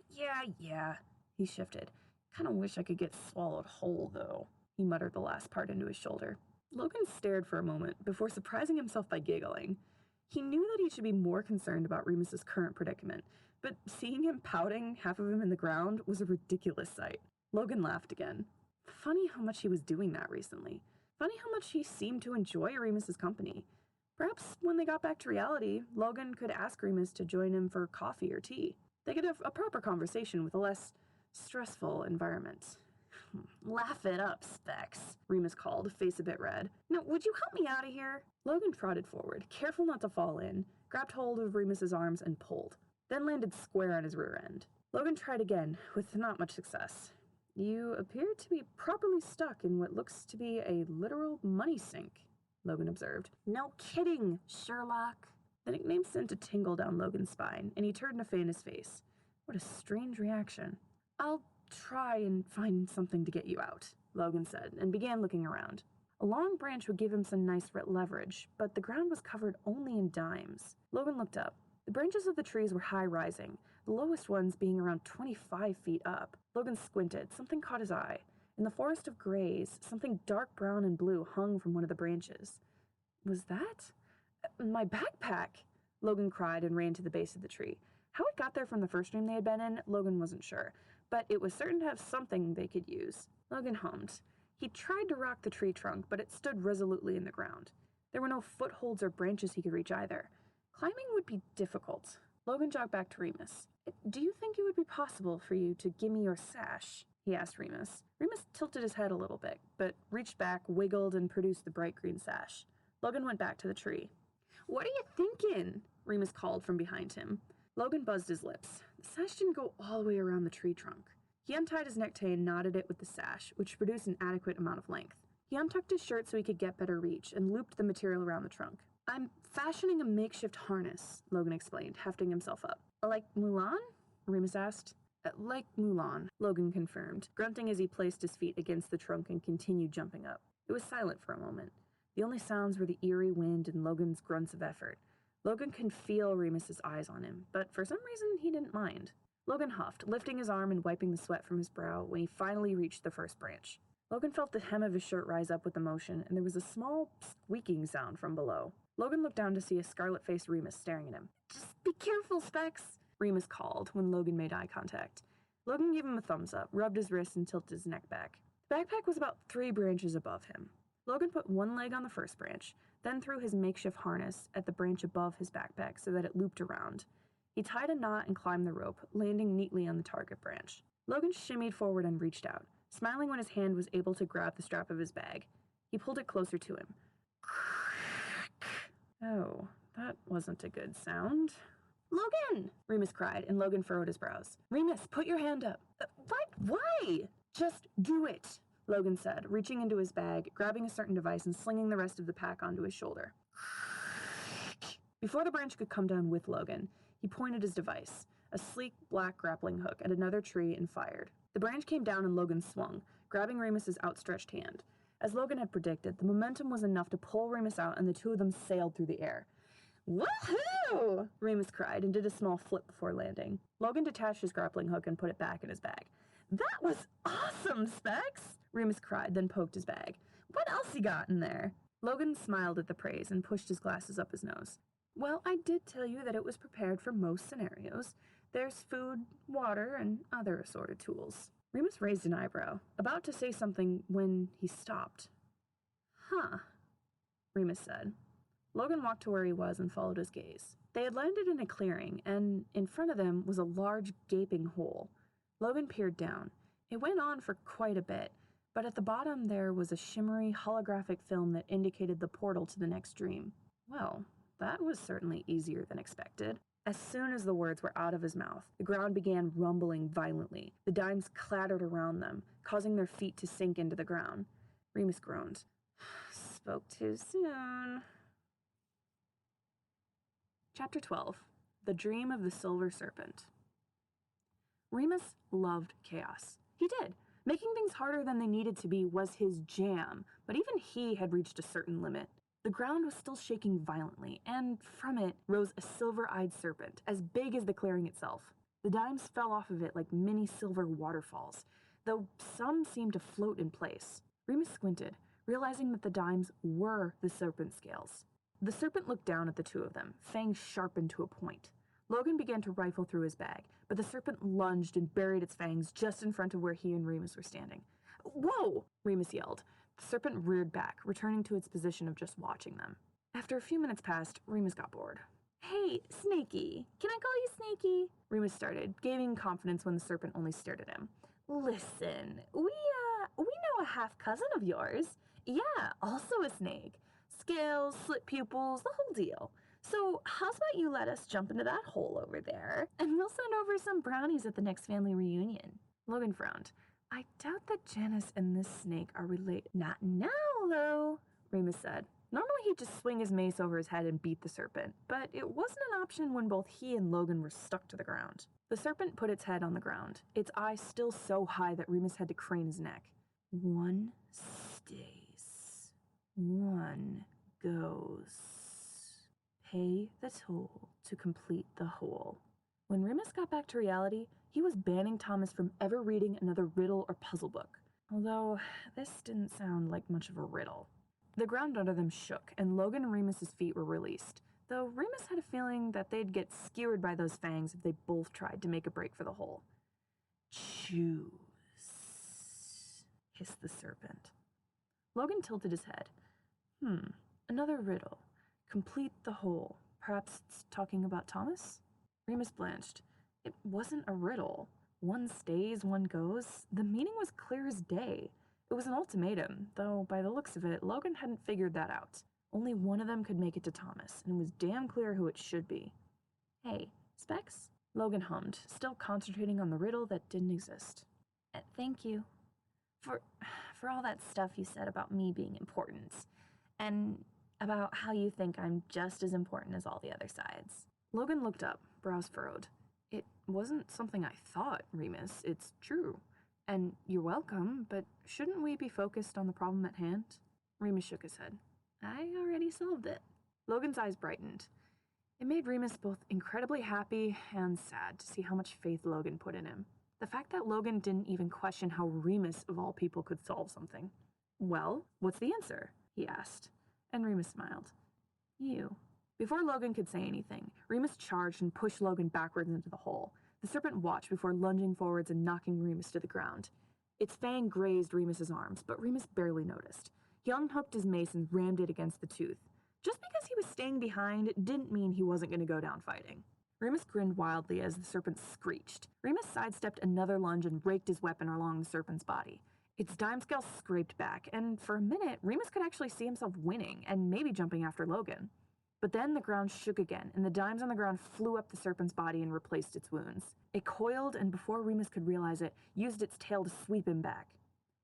Yeah, he shifted. Kinda wish I could get swallowed whole, though. He muttered the last part into his shoulder. Logan stared for a moment before surprising himself by giggling. He knew that he should be more concerned about Remus's current predicament, but seeing him pouting, half of him in the ground, was a ridiculous sight. Logan laughed again. Funny how much he was doing that recently. Funny how much he seemed to enjoy Remus's company. Perhaps when they got back to reality, Logan could ask Remus to join him for coffee or tea. They could have a proper conversation with a less stressful environment. Laugh it up, Specs, Remus called, face a bit red. Now, would you help me out of here? Logan trotted forward, careful not to fall in, grabbed hold of Remus's arms and pulled, then landed square on his rear end. Logan tried again, with not much success. You appear to be properly stuck in what looks to be a literal money sink, Logan observed. No kidding, Sherlock. The nickname sent a tingle down Logan's spine, and he turned to fan his face. What a strange reaction. I'll try and find something to get you out, Logan said, and began looking around. A long branch would give him some nice leverage, but the ground was covered only in dimes. Logan looked up. The branches of the trees were high-rising, the lowest ones being around 25 feet up. Logan squinted. Something caught his eye. In the forest of grays, something dark brown and blue hung from one of the branches. Was that? My backpack! Logan cried and ran to the base of the tree. How it got there from the first room they had been in, Logan wasn't sure, but it was certain to have something they could use. Logan hummed. He tried to rock the tree trunk, but it stood resolutely in the ground. There were no footholds or branches he could reach either. Climbing would be difficult. Logan jogged back to Remus. Do you think it would be possible for you to give me your sash? He asked Remus. Remus tilted his head a little bit, but reached back, wiggled, and produced the bright green sash. Logan went back to the tree. What are you thinking? Remus called from behind him. Logan buzzed his lips. The sash didn't go all the way around the tree trunk. He untied his necktie and knotted it with the sash, which produced an adequate amount of length. He untucked his shirt so he could get better reach and looped the material around the trunk. I'm fashioning a makeshift harness, Logan explained, hefting himself up. Like Mulan? Remus asked. Like Mulan, Logan confirmed, grunting as he placed his feet against the trunk and continued jumping up. It was silent for a moment. The only sounds were the eerie wind and Logan's grunts of effort. Logan could feel Remus's eyes on him, but for some reason he didn't mind. Logan huffed, lifting his arm and wiping the sweat from his brow when he finally reached the first branch. Logan felt the hem of his shirt rise up with the motion, and there was a small squeaking sound from below. Logan looked down to see a scarlet-faced Remus staring at him. Just be careful, Specs, Remus called when Logan made eye contact. Logan gave him a thumbs up, rubbed his wrist, and tilted his neck back. The backpack was about 3 branches above him. Logan put one leg on the first branch, then threw his makeshift harness at the branch above his backpack so that it looped around. He tied a knot and climbed the rope, landing neatly on the target branch. Logan shimmied forward and reached out, smiling when his hand was able to grab the strap of his bag. He pulled it closer to him. Oh, that wasn't a good sound. Logan! Remus cried, and Logan furrowed his brows. Remus, put your hand up. What? Why? Just do it, Logan said, reaching into his bag, grabbing a certain device, and slinging the rest of the pack onto his shoulder. Before the branch could come down with Logan, he pointed his device, a sleek black grappling hook, at another tree and fired. The branch came down and Logan swung, grabbing Remus's outstretched hand. As Logan had predicted, the momentum was enough to pull Remus out, and the two of them sailed through the air. Woohoo! Remus cried and did a small flip before landing. Logan detached his grappling hook and put it back in his bag. That was awesome, Specs! Remus cried, then poked his bag. What else you got in there? Logan smiled at the praise and pushed his glasses up his nose. Well, I did tell you that it was prepared for most scenarios. There's food, water, and other assorted tools. Remus raised an eyebrow, about to say something when he stopped. Huh, Remus said. Logan walked to where he was and followed his gaze. They had landed in a clearing, and in front of them was a large, gaping hole. Logan peered down. It went on for quite a bit, but at the bottom there was a shimmery, holographic film that indicated the portal to the next dream. Well, that was certainly easier than expected. As soon as the words were out of his mouth, the ground began rumbling violently. The dimes clattered around them, causing their feet to sink into the ground. Remus groaned. Spoke too soon. Chapter 12. The Dream of the Silver Serpent. Remus loved chaos. He did. Making things harder than they needed to be was his jam, but even he had reached a certain limit. The ground was still shaking violently, and from it rose a silver-eyed serpent, as big as the clearing itself. The dimes fell off of it like mini silver waterfalls, though some seemed to float in place. Remus squinted, realizing that the dimes were the serpent scales. The serpent looked down at the two of them, fangs sharpened to a point. Logan began to rifle through his bag, but the serpent lunged and buried its fangs just in front of where he and Remus were standing. "Whoa!" Remus yelled. The serpent reared back, returning to its position of just watching them. After a few minutes passed, Remus got bored. "Hey, Snaky, can I call you Snaky?" Remus started, gaining confidence when the serpent only stared at him. "Listen, we know a half-cousin of yours. Yeah, also a snake. Scales, slit pupils, the whole deal. So how's about you let us jump into that hole over there, and we'll send over some brownies at the next family reunion." Logan frowned. "I doubt that Janice and this snake are related." "Not now, though," Remus said. Normally he'd just swing his mace over his head and beat the serpent, but it wasn't an option when both he and Logan were stuck to the ground. The serpent put its head on the ground, its eyes still so high that Remus had to crane his neck. "One stays, one goes. Pay the toll to complete the whole." When Remus got back to reality, he was banning Thomas from ever reading another riddle or puzzle book. Although, this didn't sound like much of a riddle. The ground under them shook, and Logan and Remus's feet were released, though Remus had a feeling that they'd get skewered by those fangs if they both tried to make a break for the hole. "Choose," hissed the serpent. Logan tilted his head. Another riddle. Complete the whole. Perhaps it's talking about Thomas? Remus blanched. It wasn't a riddle. One stays, one goes. The meaning was clear as day. It was an ultimatum, though by the looks of it, Logan hadn't figured that out. Only one of them could make it to Thomas, and it was damn clear who it should be. "Hey, Specs?" Logan hummed, still concentrating on the riddle that didn't exist. "Thank you. For all that stuff you said about me being important, and about how you think I'm just as important as all the other sides." Logan looked up, brows furrowed. "It wasn't something I thought, Remus. It's true. And you're welcome, but shouldn't we be focused on the problem at hand?" Remus shook his head. "I already solved it." Logan's eyes brightened. It made Remus both incredibly happy and sad to see how much faith Logan put in him. The fact that Logan didn't even question how Remus, of all people, could solve something. "Well, what's the answer?" he asked, and Remus smiled. "You." Before Logan could say anything, Remus charged and pushed Logan backwards into the hole. The serpent watched before lunging forwards and knocking Remus to the ground. Its fang grazed Remus's arms, but Remus barely noticed. He unhooked his mace and rammed it against the tooth. Just because he was staying behind didn't mean he wasn't going to go down fighting. Remus grinned wildly as the serpent screeched. Remus sidestepped another lunge and raked his weapon along the serpent's body. Its dime scale scraped back, and for a minute, Remus could actually see himself winning and maybe jumping after Logan. But then the ground shook again, and the dimes on the ground flew up the serpent's body and replaced its wounds. It coiled, and before Remus could realize it, used its tail to sweep him back.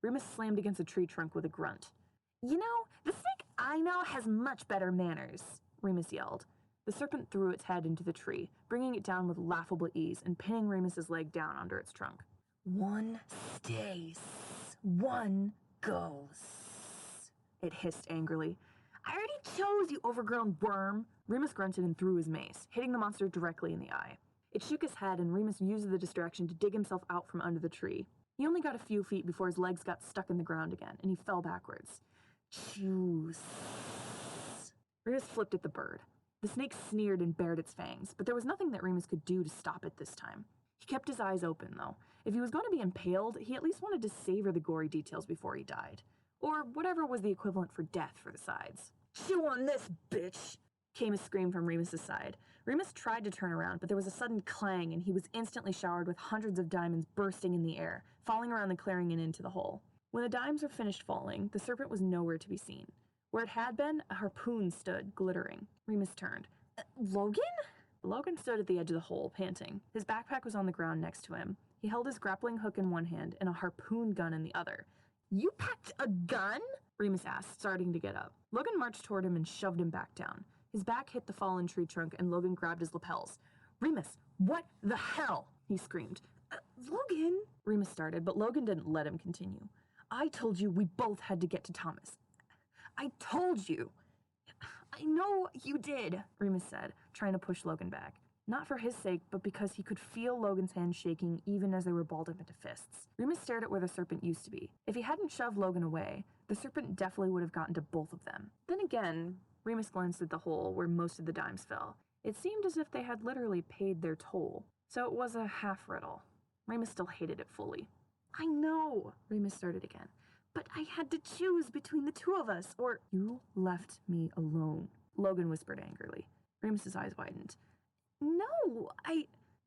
Remus slammed against a tree trunk with a grunt. "You know, the snake I know has much better manners," Remus yelled. The serpent threw its head into the tree, bringing it down with laughable ease and pinning Remus's leg down under its trunk. "One stays, one goes," it hissed angrily. "I already chose, you overgrown worm." Remus grunted and threw his mace, hitting the monster directly in the eye. It shook his head, and Remus used the distraction to dig himself out from under the tree. He only got a few feet before his legs got stuck in the ground again, and he fell backwards. Choose. Remus flipped at the bird. The snake sneered and bared its fangs, but there was nothing that Remus could do to stop it this time. He kept his eyes open, though. If he was going to be impaled, he at least wanted to savor the gory details before he died. Or whatever was the equivalent for death for the sides. "Chew on this, bitch!" came a scream from Remus's side. Remus tried to turn around, but there was a sudden clang, and he was instantly showered with hundreds of diamonds bursting in the air, falling around the clearing and into the hole. When the dimes were finished falling, the serpent was nowhere to be seen. Where it had been, a harpoon stood, glittering. Remus turned. Logan? Logan stood at the edge of the hole, panting. His backpack was on the ground next to him. He held his grappling hook in one hand and a harpoon gun in the other. "You packed a gun?" Remus asked, starting to get up. Logan marched toward him and shoved him back down. His back hit the fallen tree trunk, and Logan grabbed his lapels. "Remus, what the hell?" he screamed. Logan, Remus started, but Logan didn't let him continue. "I told you we both had to get to Thomas." "I told you." "I know you did," Remus said, trying to push Logan back. Not for his sake, but because he could feel Logan's hands shaking even as they were balled up into fists. Remus stared at where the serpent used to be. If he hadn't shoved Logan away, the serpent definitely would have gotten to both of them. Then again, Remus glanced at the hole where most of the dimes fell. It seemed as if they had literally paid their toll. So it was a half riddle. Remus still hated it fully. "I know," Remus started again. "But I had to choose between the two of us, or—" "You left me alone," Logan whispered angrily. Remus's eyes widened. "No,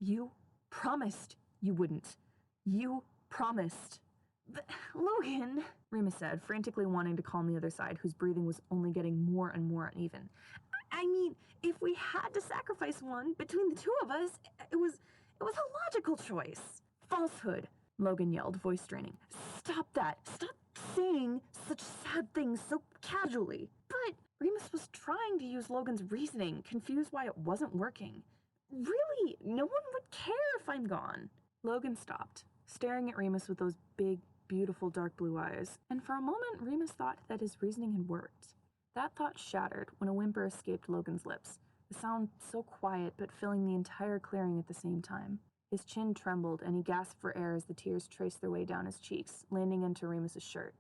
You promised you wouldn't. You promised." "But, Logan," Remus said, frantically wanting to calm the other side, whose breathing was only getting more and more uneven. "I mean, if we had to sacrifice one between the two of us, it was a logical choice." "Falsehood," Logan yelled, voice straining. "Stop that. Stop saying such sad things so casually." But Remus was trying to use Logan's reasoning, confused why it wasn't working. "Really, no one would care if I'm gone." Logan stopped, staring at Remus with those big, beautiful dark blue eyes, and for a moment Remus thought that his reasoning had worked. That thought shattered when a whimper escaped Logan's lips, the sound so quiet but filling the entire clearing at the same time. His chin trembled, and he gasped for air as the tears traced their way down his cheeks, landing into Remus's shirt.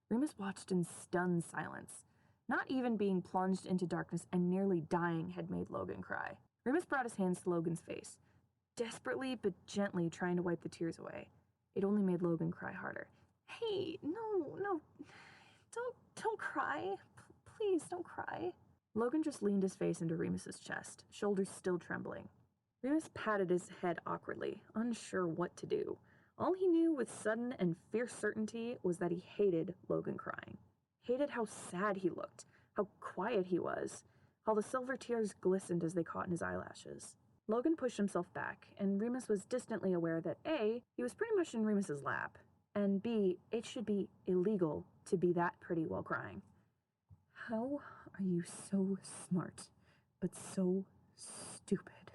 Remus watched in stunned silence. Not even being plunged into darkness and nearly dying had made Logan cry. Remus brought his hands to Logan's face, desperately but gently trying to wipe the tears away. It only made Logan cry harder. "Hey, no, don't cry. Please don't cry." Logan just leaned his face into Remus's chest, shoulders still trembling. Remus patted his head awkwardly, unsure what to do. All he knew with sudden and fierce certainty was that he hated Logan crying. Hated how sad he looked, how quiet he was, how the silver tears glistened as they caught in his eyelashes. Logan pushed himself back, and Remus was distantly aware that A, he was pretty much in Remus's lap, and B, it should be illegal to be that pretty while crying. "How are you so smart, but so stupid?"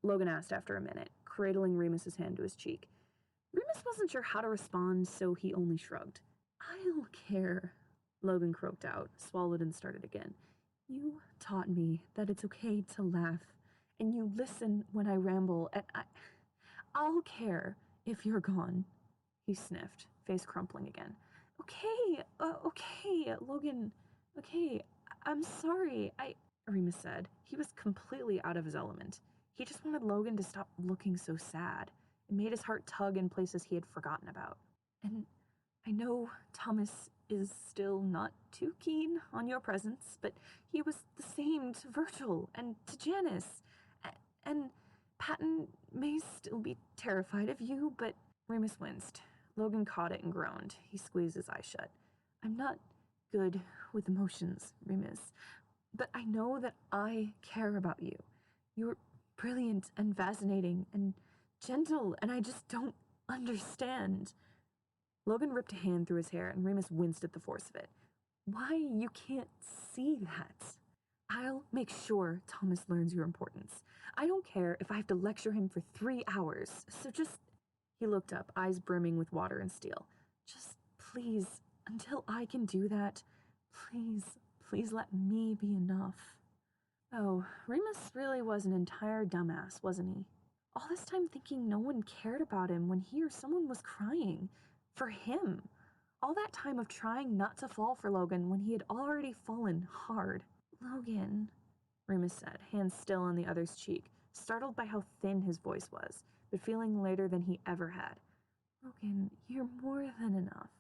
Logan asked after a minute, cradling Remus's hand to his cheek. Remus wasn't sure how to respond, so he only shrugged. "I don't care," Logan croaked out, swallowed and started again. "You taught me that it's okay to laugh, and you listen when I ramble, and I'll care if you're gone." He sniffed, face crumpling again. Okay, Logan. Okay, I'm sorry. Remus said. He was completely out of his element. He just wanted Logan to stop looking so sad. It made his heart tug in places he had forgotten about. "And I know Thomas is still not too keen on your presence, but he was the same to Virgil and to Janice. And Patton may still be terrified of you, but..." Remus winced. Logan caught it and groaned. He squeezed his eyes shut. "I'm not good with emotions, Remus, but I know that I care about you. You're brilliant and fascinating and gentle, and I just don't understand." Logan ripped a hand through his hair, and Remus winced at the force of it. "Why, you can't see that. I'll make sure Thomas learns your importance. I don't care if I have to lecture him for 3 hours, so just..." He looked up, eyes brimming with water and steel. "Just please, until I can do that, please let me be enough." Oh, Remus really was an entire dumbass, wasn't he? All this time thinking no one cared about him when he or someone was crying. For him. All that time of trying not to fall for Logan when he had already fallen hard. "Logan," Remus said, hands still on the other's cheek, startled by how thin his voice was, but feeling lighter than he ever had. "Logan, you're more than enough."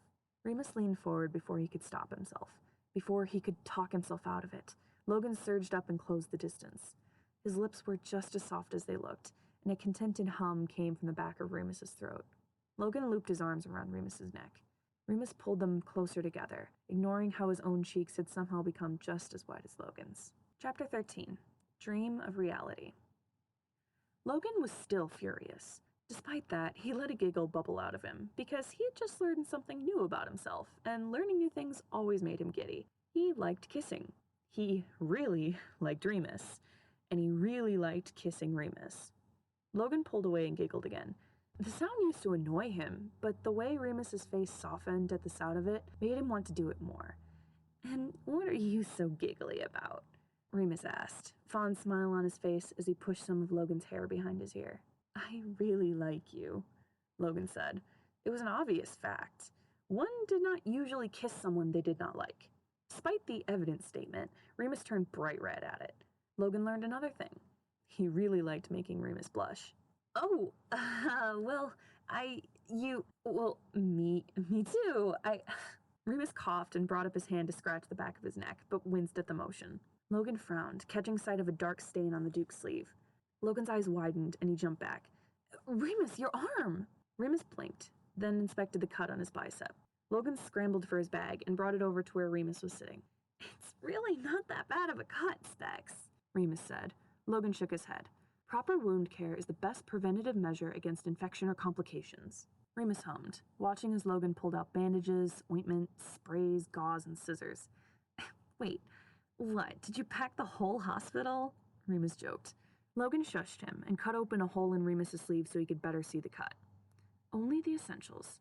Remus leaned forward before he could stop himself, before he could talk himself out of it. Logan surged up and closed the distance. His lips were just as soft as they looked, and a contented hum came from the back of Remus's throat. Logan looped his arms around Remus's neck. Remus pulled them closer together, ignoring how his own cheeks had somehow become just as wide as Logan's. Chapter 13. Dream of Reality. Logan was still furious. Despite that, he let a giggle bubble out of him, because he had just learned something new about himself, and learning new things always made him giddy. He liked kissing. He really liked Remus, and he really liked kissing Remus. Logan pulled away and giggled again. The sound used to annoy him, but the way Remus's face softened at the sound of it made him want to do it more. "And what are you so giggly about?" Remus asked, fond smile on his face as he pushed some of Logan's hair behind his ear. "I really like you," Logan said. It was an obvious fact. One did not usually kiss someone they did not like. Despite the evidence statement, Remus turned bright red at it. Logan learned another thing. He really liked making Remus blush. "Oh, me too. Remus coughed and brought up his hand to scratch the back of his neck, but winced at the motion. Logan frowned, catching sight of a dark stain on the Duke's sleeve. Logan's eyes widened, and he jumped back. "Remus, your arm!" Remus blinked, then inspected the cut on his bicep. Logan scrambled for his bag and brought it over to where Remus was sitting. "It's really not that bad of a cut, Specs," Remus said. Logan shook his head. "Proper wound care is the best preventative measure against infection or complications." Remus hummed, watching as Logan pulled out bandages, ointment, sprays, gauze, and scissors. "Wait, what, did you pack the whole hospital?" Remus joked. Logan shushed him and cut open a hole in Remus's sleeve so he could better see the cut. "Only the essentials.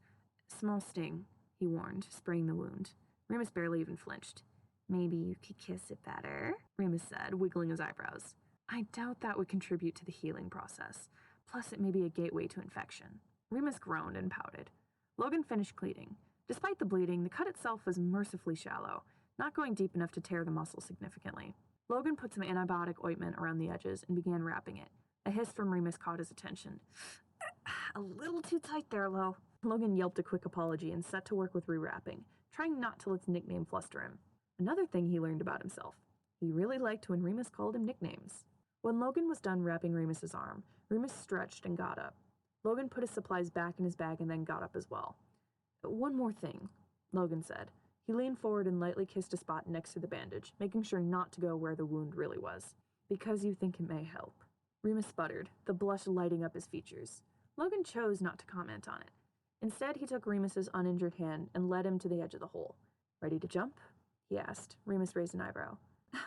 Small sting," he warned, spraying the wound. Remus barely even flinched. "Maybe you could kiss it better," Remus said, wiggling his eyebrows. "I doubt that would contribute to the healing process. Plus, it may be a gateway to infection." Remus groaned and pouted. Logan finished cleaning. Despite the bleeding, the cut itself was mercifully shallow, not going deep enough to tear the muscle significantly. Logan put some antibiotic ointment around the edges and began wrapping it. A hiss from Remus caught his attention. "A little too tight there, Lo." Logan yelped a quick apology and set to work with rewrapping, trying not to let his nickname fluster him. Another thing he learned about himself. He really liked when Remus called him nicknames. When Logan was done wrapping Remus's arm, Remus stretched and got up. Logan put his supplies back in his bag and then got up as well. "One more thing," Logan said. He leaned forward and lightly kissed a spot next to the bandage, making sure not to go where the wound really was. "Because you think it may help." Remus sputtered, the blush lighting up his features. Logan chose not to comment on it. Instead, he took Remus's uninjured hand and led him to the edge of the hole. "Ready to jump?" he asked. Remus raised an eyebrow.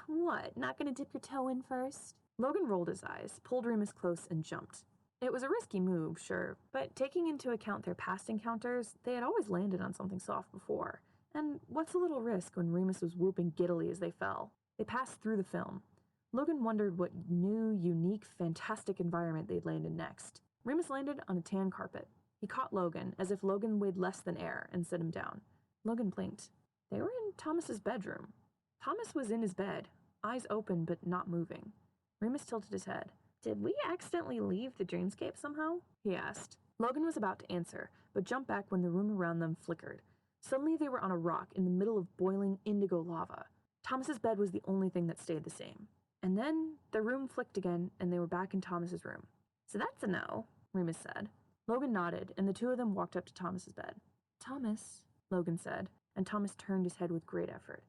"What, not gonna dip your toe in first?" Logan rolled his eyes, pulled Remus close, and jumped. It was a risky move, sure, but taking into account their past encounters, they had always landed on something soft before. And what's a little risk when Remus was whooping giddily as they fell? They passed through the film. Logan wondered what new, unique, fantastic environment they'd land in next. Remus landed on a tan carpet. He caught Logan, as if Logan weighed less than air, and set him down. Logan blinked. They were in Thomas's bedroom. Thomas was in his bed, eyes open but not moving. Remus tilted his head. "Did we accidentally leave the dreamscape somehow?" he asked. Logan was about to answer, but jumped back when the room around them flickered. Suddenly they were on a rock in the middle of boiling indigo lava. Thomas's bed was the only thing that stayed the same. And then the room flicked again, and they were back in Thomas's room. "So that's a no," Remus said. Logan nodded, and the two of them walked up to Thomas's bed. "Thomas," Logan said, and Thomas turned his head with great effort.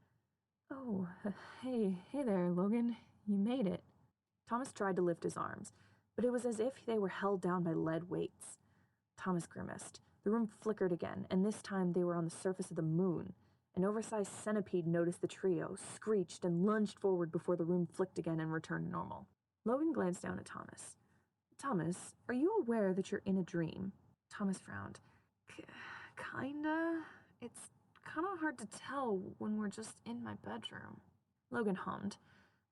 "Oh, hey there, Logan. You made it." Thomas tried to lift his arms, but it was as if they were held down by lead weights. Thomas grimaced. The room flickered again, and this time they were on the surface of the moon. An oversized centipede noticed the trio, screeched, and lunged forward before the room flicked again and returned to normal. Logan glanced down at Thomas. "Thomas, are you aware that you're in a dream?" Thomas frowned. Kinda. It's kinda hard to tell when we're just in my bedroom." Logan hummed.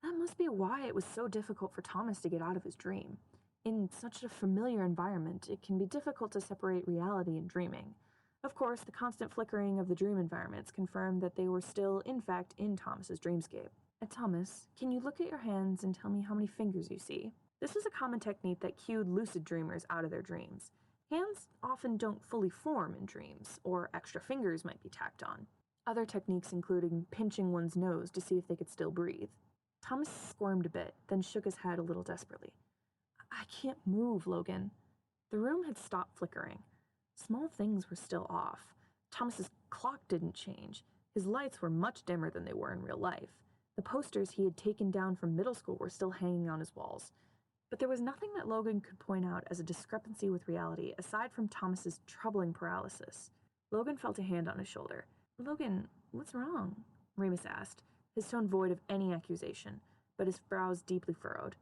That must be why it was so difficult for Thomas to get out of his dream. In such a familiar environment, it can be difficult to separate reality and dreaming. Of course, the constant flickering of the dream environments confirmed that they were still, in fact, in Thomas's dreamscape. Thomas, can you look at your hands and tell me how many fingers you see? This was a common technique that cued lucid dreamers out of their dreams. Hands often don't fully form in dreams, or extra fingers might be tacked on. Other techniques including pinching one's nose to see if they could still breathe. Thomas squirmed a bit, then shook his head a little desperately. I can't move, Logan. The room had stopped flickering. Small things were still off. Thomas's clock didn't change. His lights were much dimmer than they were in real life. The posters he had taken down from middle school were still hanging on his walls. But there was nothing that Logan could point out as a discrepancy with reality aside from Thomas's troubling paralysis. Logan felt a hand on his shoulder. Logan, what's wrong? Remus asked, his tone void of any accusation, but his brows deeply furrowed.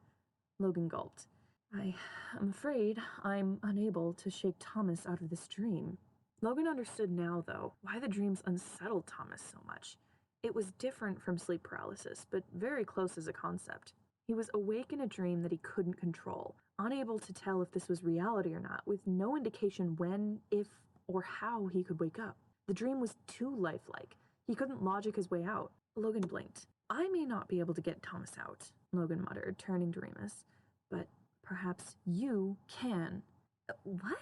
Logan gulped. I'm afraid I'm unable to shake Thomas out of this dream. Logan understood now, though, why the dreams unsettled Thomas so much. It was different from sleep paralysis, but very close as a concept. He was awake in a dream that he couldn't control, unable to tell if this was reality or not, with no indication when, if, or how he could wake up. The dream was too lifelike. He couldn't logic his way out. Logan blinked. I may not be able to get Thomas out, Logan muttered, turning to Remus, but perhaps you can. What?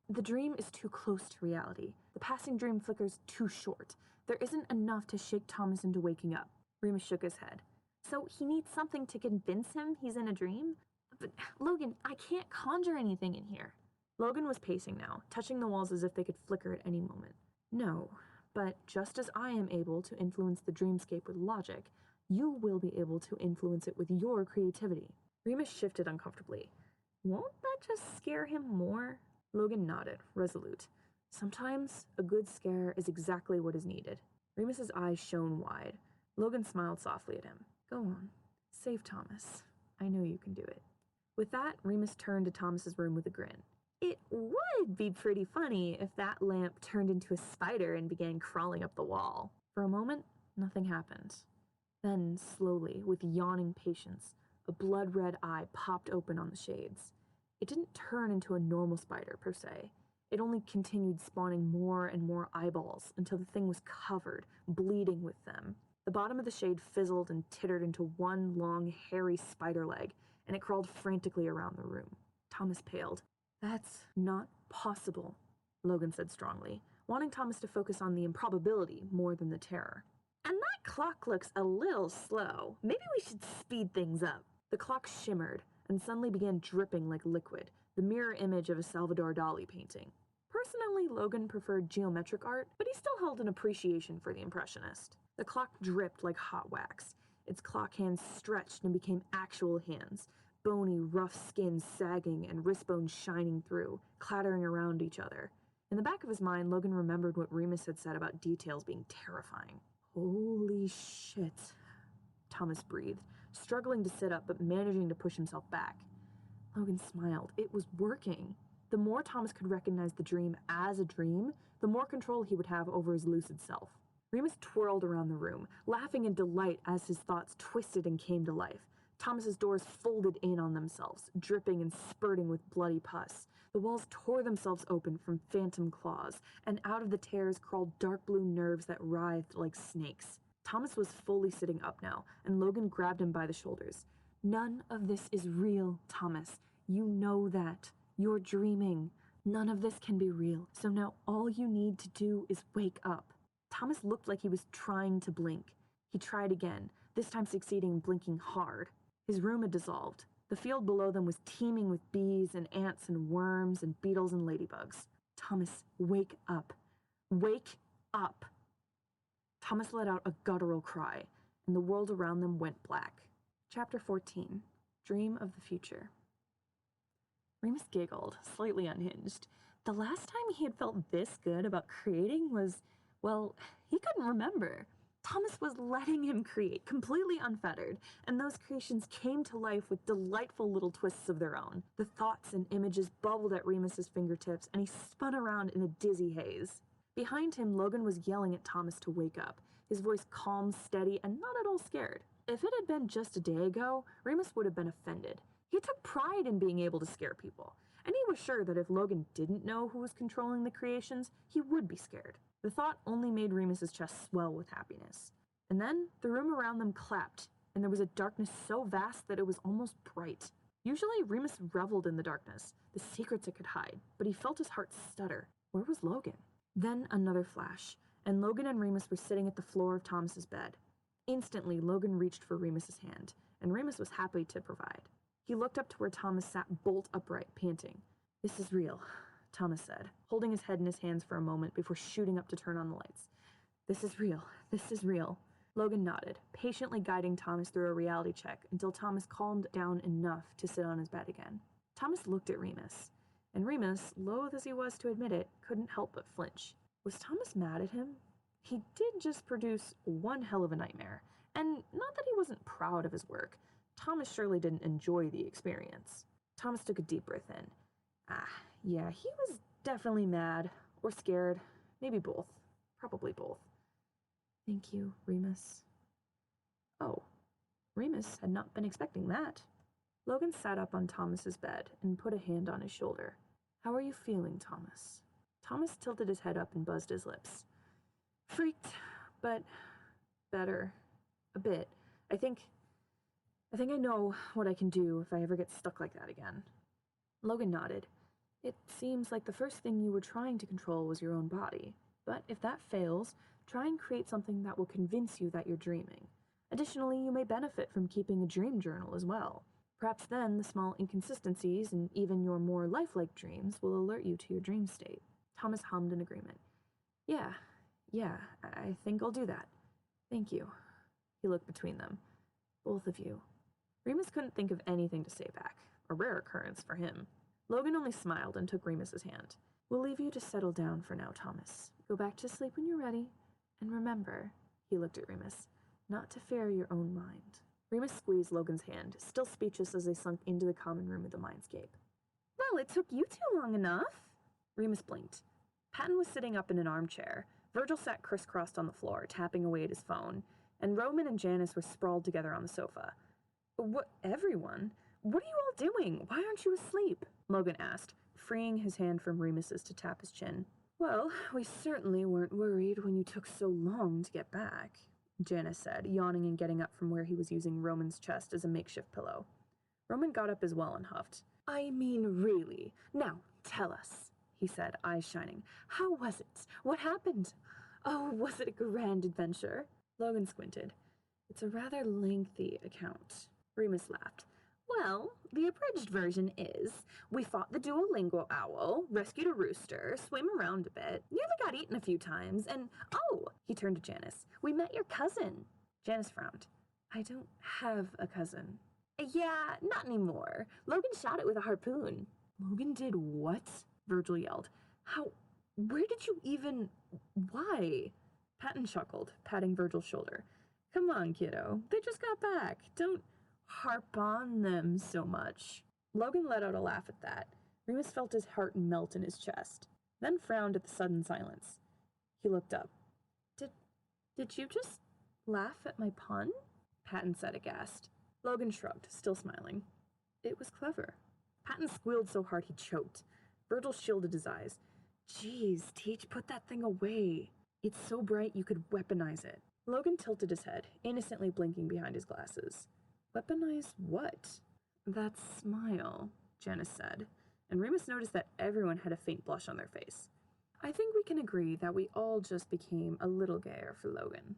The dream is too close to reality. The passing dream flicker's too short. There isn't enough to shake Thomas into waking up. Remus shook his head. So he needs something to convince him he's in a dream? But, Logan, I can't conjure anything in here. Logan was pacing now, touching the walls as if they could flicker at any moment. No, but just as I am able to influence the dreamscape with logic, you will be able to influence it with your creativity. Remus shifted uncomfortably. Won't that just scare him more? Logan nodded, resolute. Sometimes a good scare is exactly what is needed. Remus's eyes shone wide. Logan smiled softly at him. Go on. Save Thomas. I know you can do it. With that, Remus turned to Thomas's room with a grin. It would be pretty funny if that lamp turned into a spider and began crawling up the wall. For a moment, nothing happened. Then, slowly, with yawning patience, a blood-red eye popped open on the shades. It didn't turn into a normal spider, per se. It only continued spawning more and more eyeballs until the thing was covered, bleeding with them. The bottom of the shade fizzled and tittered into one long, hairy spider leg, and it crawled frantically around the room. Thomas paled. That's not possible, Logan said strongly, wanting Thomas to focus on the improbability more than the terror. And that clock looks a little slow. Maybe we should speed things up. The clock shimmered and suddenly began dripping like liquid, the mirror image of a Salvador Dali painting. Personally, Logan preferred geometric art, but he still held an appreciation for the Impressionist. The clock dripped like hot wax. Its clock hands stretched and became actual hands, bony, rough skin sagging and wrist bones shining through, clattering around each other. In the back of his mind, Logan remembered what Remus had said about details being terrifying. Holy shit, Thomas breathed, struggling to sit up but managing to push himself back. Logan smiled. It was working. The more Thomas could recognize the dream as a dream, the more control he would have over his lucid self. Remus twirled around the room, laughing in delight as his thoughts twisted and came to life. Thomas's doors folded in on themselves, dripping and spurting with bloody pus. The walls tore themselves open from phantom claws, and out of the tears crawled dark blue nerves that writhed like snakes. Thomas was fully sitting up now, and Logan grabbed him by the shoulders. None of this is real, Thomas. You know that. You're dreaming. None of this can be real, so now all you need to do is wake up. Thomas looked like he was trying to blink. He tried again, this time succeeding in blinking hard. His room had dissolved. The field below them was teeming with bees and ants and worms and beetles and ladybugs. Thomas, wake up. Wake up. Thomas let out a guttural cry, and the world around them went black. Chapter 14. Dream of the Future. Remus giggled, slightly unhinged. The last time he had felt this good about creating was, well, he couldn't remember. Thomas was letting him create, completely unfettered, and those creations came to life with delightful little twists of their own. The thoughts and images bubbled at Remus's fingertips, and he spun around in a dizzy haze. Behind him, Logan was yelling at Thomas to wake up, his voice calm, steady, and not at all scared. If it had been just a day ago, Remus would have been offended. He took pride in being able to scare people, and he was sure that if Logan didn't know who was controlling the creations, he would be scared. The thought only made Remus's chest swell with happiness. And then the room around them clapped, and there was a darkness so vast that it was almost bright. Usually Remus reveled in the darkness, the secrets it could hide, but he felt his heart stutter. Where was Logan? Then another flash, and Logan and Remus were sitting at the floor of Thomas's bed. Instantly, Logan reached for Remus's hand, and Remus was happy to provide. He looked up to where Thomas sat bolt upright, panting. "This is real," Thomas said, holding his head in his hands for a moment before shooting up to turn on the lights. "This is real. This is real." Logan nodded, patiently guiding Thomas through a reality check until Thomas calmed down enough to sit on his bed again. Thomas looked at Remus, and Remus, loath as he was to admit it, couldn't help but flinch. Was Thomas mad at him? He did just produce one hell of a nightmare, and not that he wasn't proud of his work. Thomas surely didn't enjoy the experience. Thomas took a deep breath in. Yeah, he was definitely mad, or scared, maybe both, probably both. "Thank you, Remus." Oh, Remus had not been expecting that. Logan sat up on Thomas's bed and put a hand on his shoulder. "How are you feeling, Thomas?" Thomas tilted his head up and buzzed his lips. "Freaked, but better. A bit. I think I know what I can do if I ever get stuck like that again." Logan nodded. "It seems like the first thing you were trying to control was your own body. But if that fails, try and create something that will convince you that you're dreaming. Additionally, you may benefit from keeping a dream journal as well. Perhaps then the small inconsistencies and even your more lifelike dreams will alert you to your dream state." Thomas hummed in agreement. Yeah, I think I'll do that. Thank you." He looked between them. "Both of you." Remus couldn't think of anything to say back, a rare occurrence for him. Logan only smiled and took Remus's hand. "We'll leave you to settle down for now, Thomas. Go back to sleep when you're ready. And remember," he looked at Remus, "not to fear your own mind." Remus squeezed Logan's hand, still speechless as they sunk into the common room of the mindscape. "Well, it took you too long enough." Remus blinked. Patton was sitting up in an armchair. Virgil sat crisscrossed on the floor, tapping away at his phone, and Roman and Janice were sprawled together on the sofa. "What, everyone? What are you all doing? Why aren't you asleep?" Logan asked, freeing his hand from Remus's to tap his chin. "Well, we certainly weren't worried when you took so long to get back," Janice said, yawning and getting up from where he was using Roman's chest as a makeshift pillow. Roman got up as well and huffed. "I mean, really. Now, tell us," he said, eyes shining. "How was it? What happened? Oh, was it a grand adventure?" Logan squinted. "It's a rather lengthy account." Remus laughed. "Well, the abridged version is, we fought the Duolingo owl, rescued a rooster, swam around a bit, nearly got eaten a few times, and, oh," he turned to Janice, "we met your cousin." Janice frowned. "I don't have a cousin." "Yeah, not anymore. Logan shot it with a harpoon." "Logan did what?" Virgil yelled. Where did you even, why?" Patton chuckled, patting Virgil's shoulder. "Come on, kiddo, they just got back. Don't harp on them so much." Logan let out a laugh at that. Remus felt his heart melt in his chest, then frowned at the sudden silence. He looked up. Did you just laugh at my pun?" Patton said aghast. Logan shrugged, still smiling. "It was clever." Patton squealed so hard he choked. Virgil shielded his eyes. "Jeez, Teach, put that thing away. It's so bright you could weaponize it." Logan tilted his head, innocently blinking behind his glasses. "Weaponize what?" "That smile," Janice said, and Remus noticed that everyone had a faint blush on their face. "I think we can agree that we all just became a little gayer for Logan."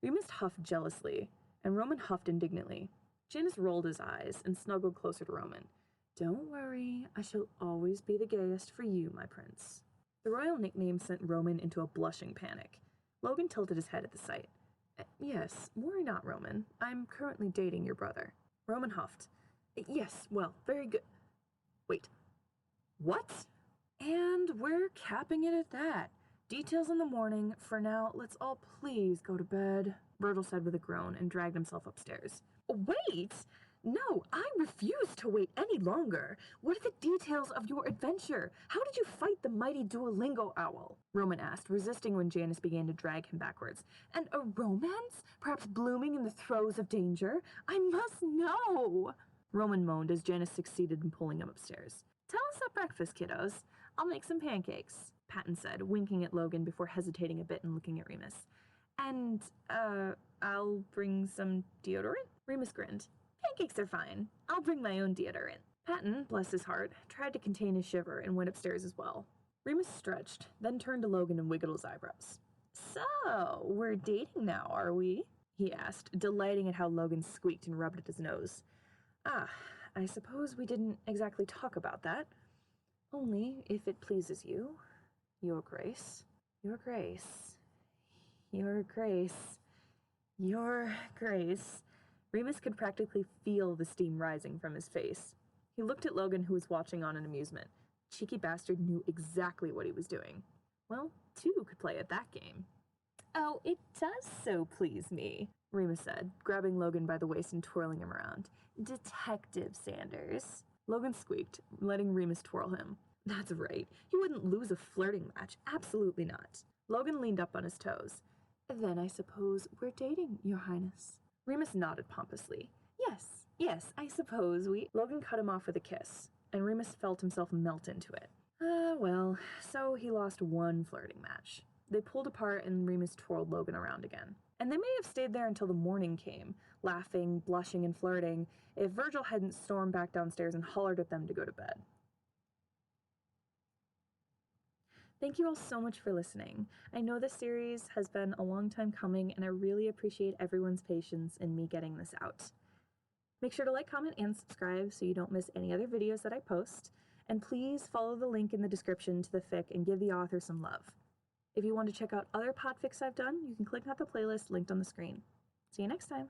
Remus huffed jealously, and Roman huffed indignantly. Janice rolled his eyes and snuggled closer to Roman. "Don't worry, I shall always be the gayest for you, my prince." The royal nickname sent Roman into a blushing panic. Logan tilted his head at the sight. "Yes, worry not, Roman. I'm currently dating your brother." Roman huffed. "Yes, well, very good." "Wait, what?" "And we're capping it at that. Details in the morning. For now, let's all please go to bed," Virgil said with a groan and dragged himself upstairs. "Wait! No, I refuse to wait any longer. What are the details of your adventure? How did you fight the mighty Duolingo owl?" Roman asked, resisting when Janice began to drag him backwards. "And a romance? Perhaps blooming in the throes of danger? I must know!" Roman moaned as Janice succeeded in pulling him upstairs. Tell us at breakfast, kiddos. I'll make some pancakes, Patton said, winking at Logan before hesitating a bit and looking at Remus. And, I'll bring some deodorant? Remus grinned. Pancakes are fine. I'll bring my own deodorant. Patton, bless his heart, tried to contain his shiver and went upstairs as well. Remus stretched, then turned to Logan and wiggled his eyebrows. So, we're dating now, are we? He asked, delighting at how Logan squeaked and rubbed at his nose. Ah, I suppose we didn't exactly talk about that. Only, if it pleases you, Your Grace, Your Grace, Your Grace, Your Grace. Remus could practically feel the steam rising from his face. He looked at Logan, who was watching on in amusement. Cheeky bastard knew exactly what he was doing. Well, two could play at that game. Oh, it does so please me, Remus said, grabbing Logan by the waist and twirling him around. Detective Sanders. Logan squeaked, letting Remus twirl him. That's right. He wouldn't lose a flirting match. Absolutely not. Logan leaned up on his toes. Then I suppose we're dating, Your Highness. Remus nodded pompously. Yes, I suppose we... Logan cut him off with a kiss, and Remus felt himself melt into it. Well, so he lost one flirting match. They pulled apart and Remus twirled Logan around again. And they may have stayed there until the morning came, laughing, blushing, and flirting, if Virgil hadn't stormed back downstairs and hollered at them to go to bed. Thank you all so much for listening. I know this series has been a long time coming, and I really appreciate everyone's patience in me getting this out. Make sure to like, comment, and subscribe so you don't miss any other videos that I post, and please follow the link in the description to the fic and give the author some love. If you want to check out other podfics I've done, you can click on the playlist linked on the screen. See you next time!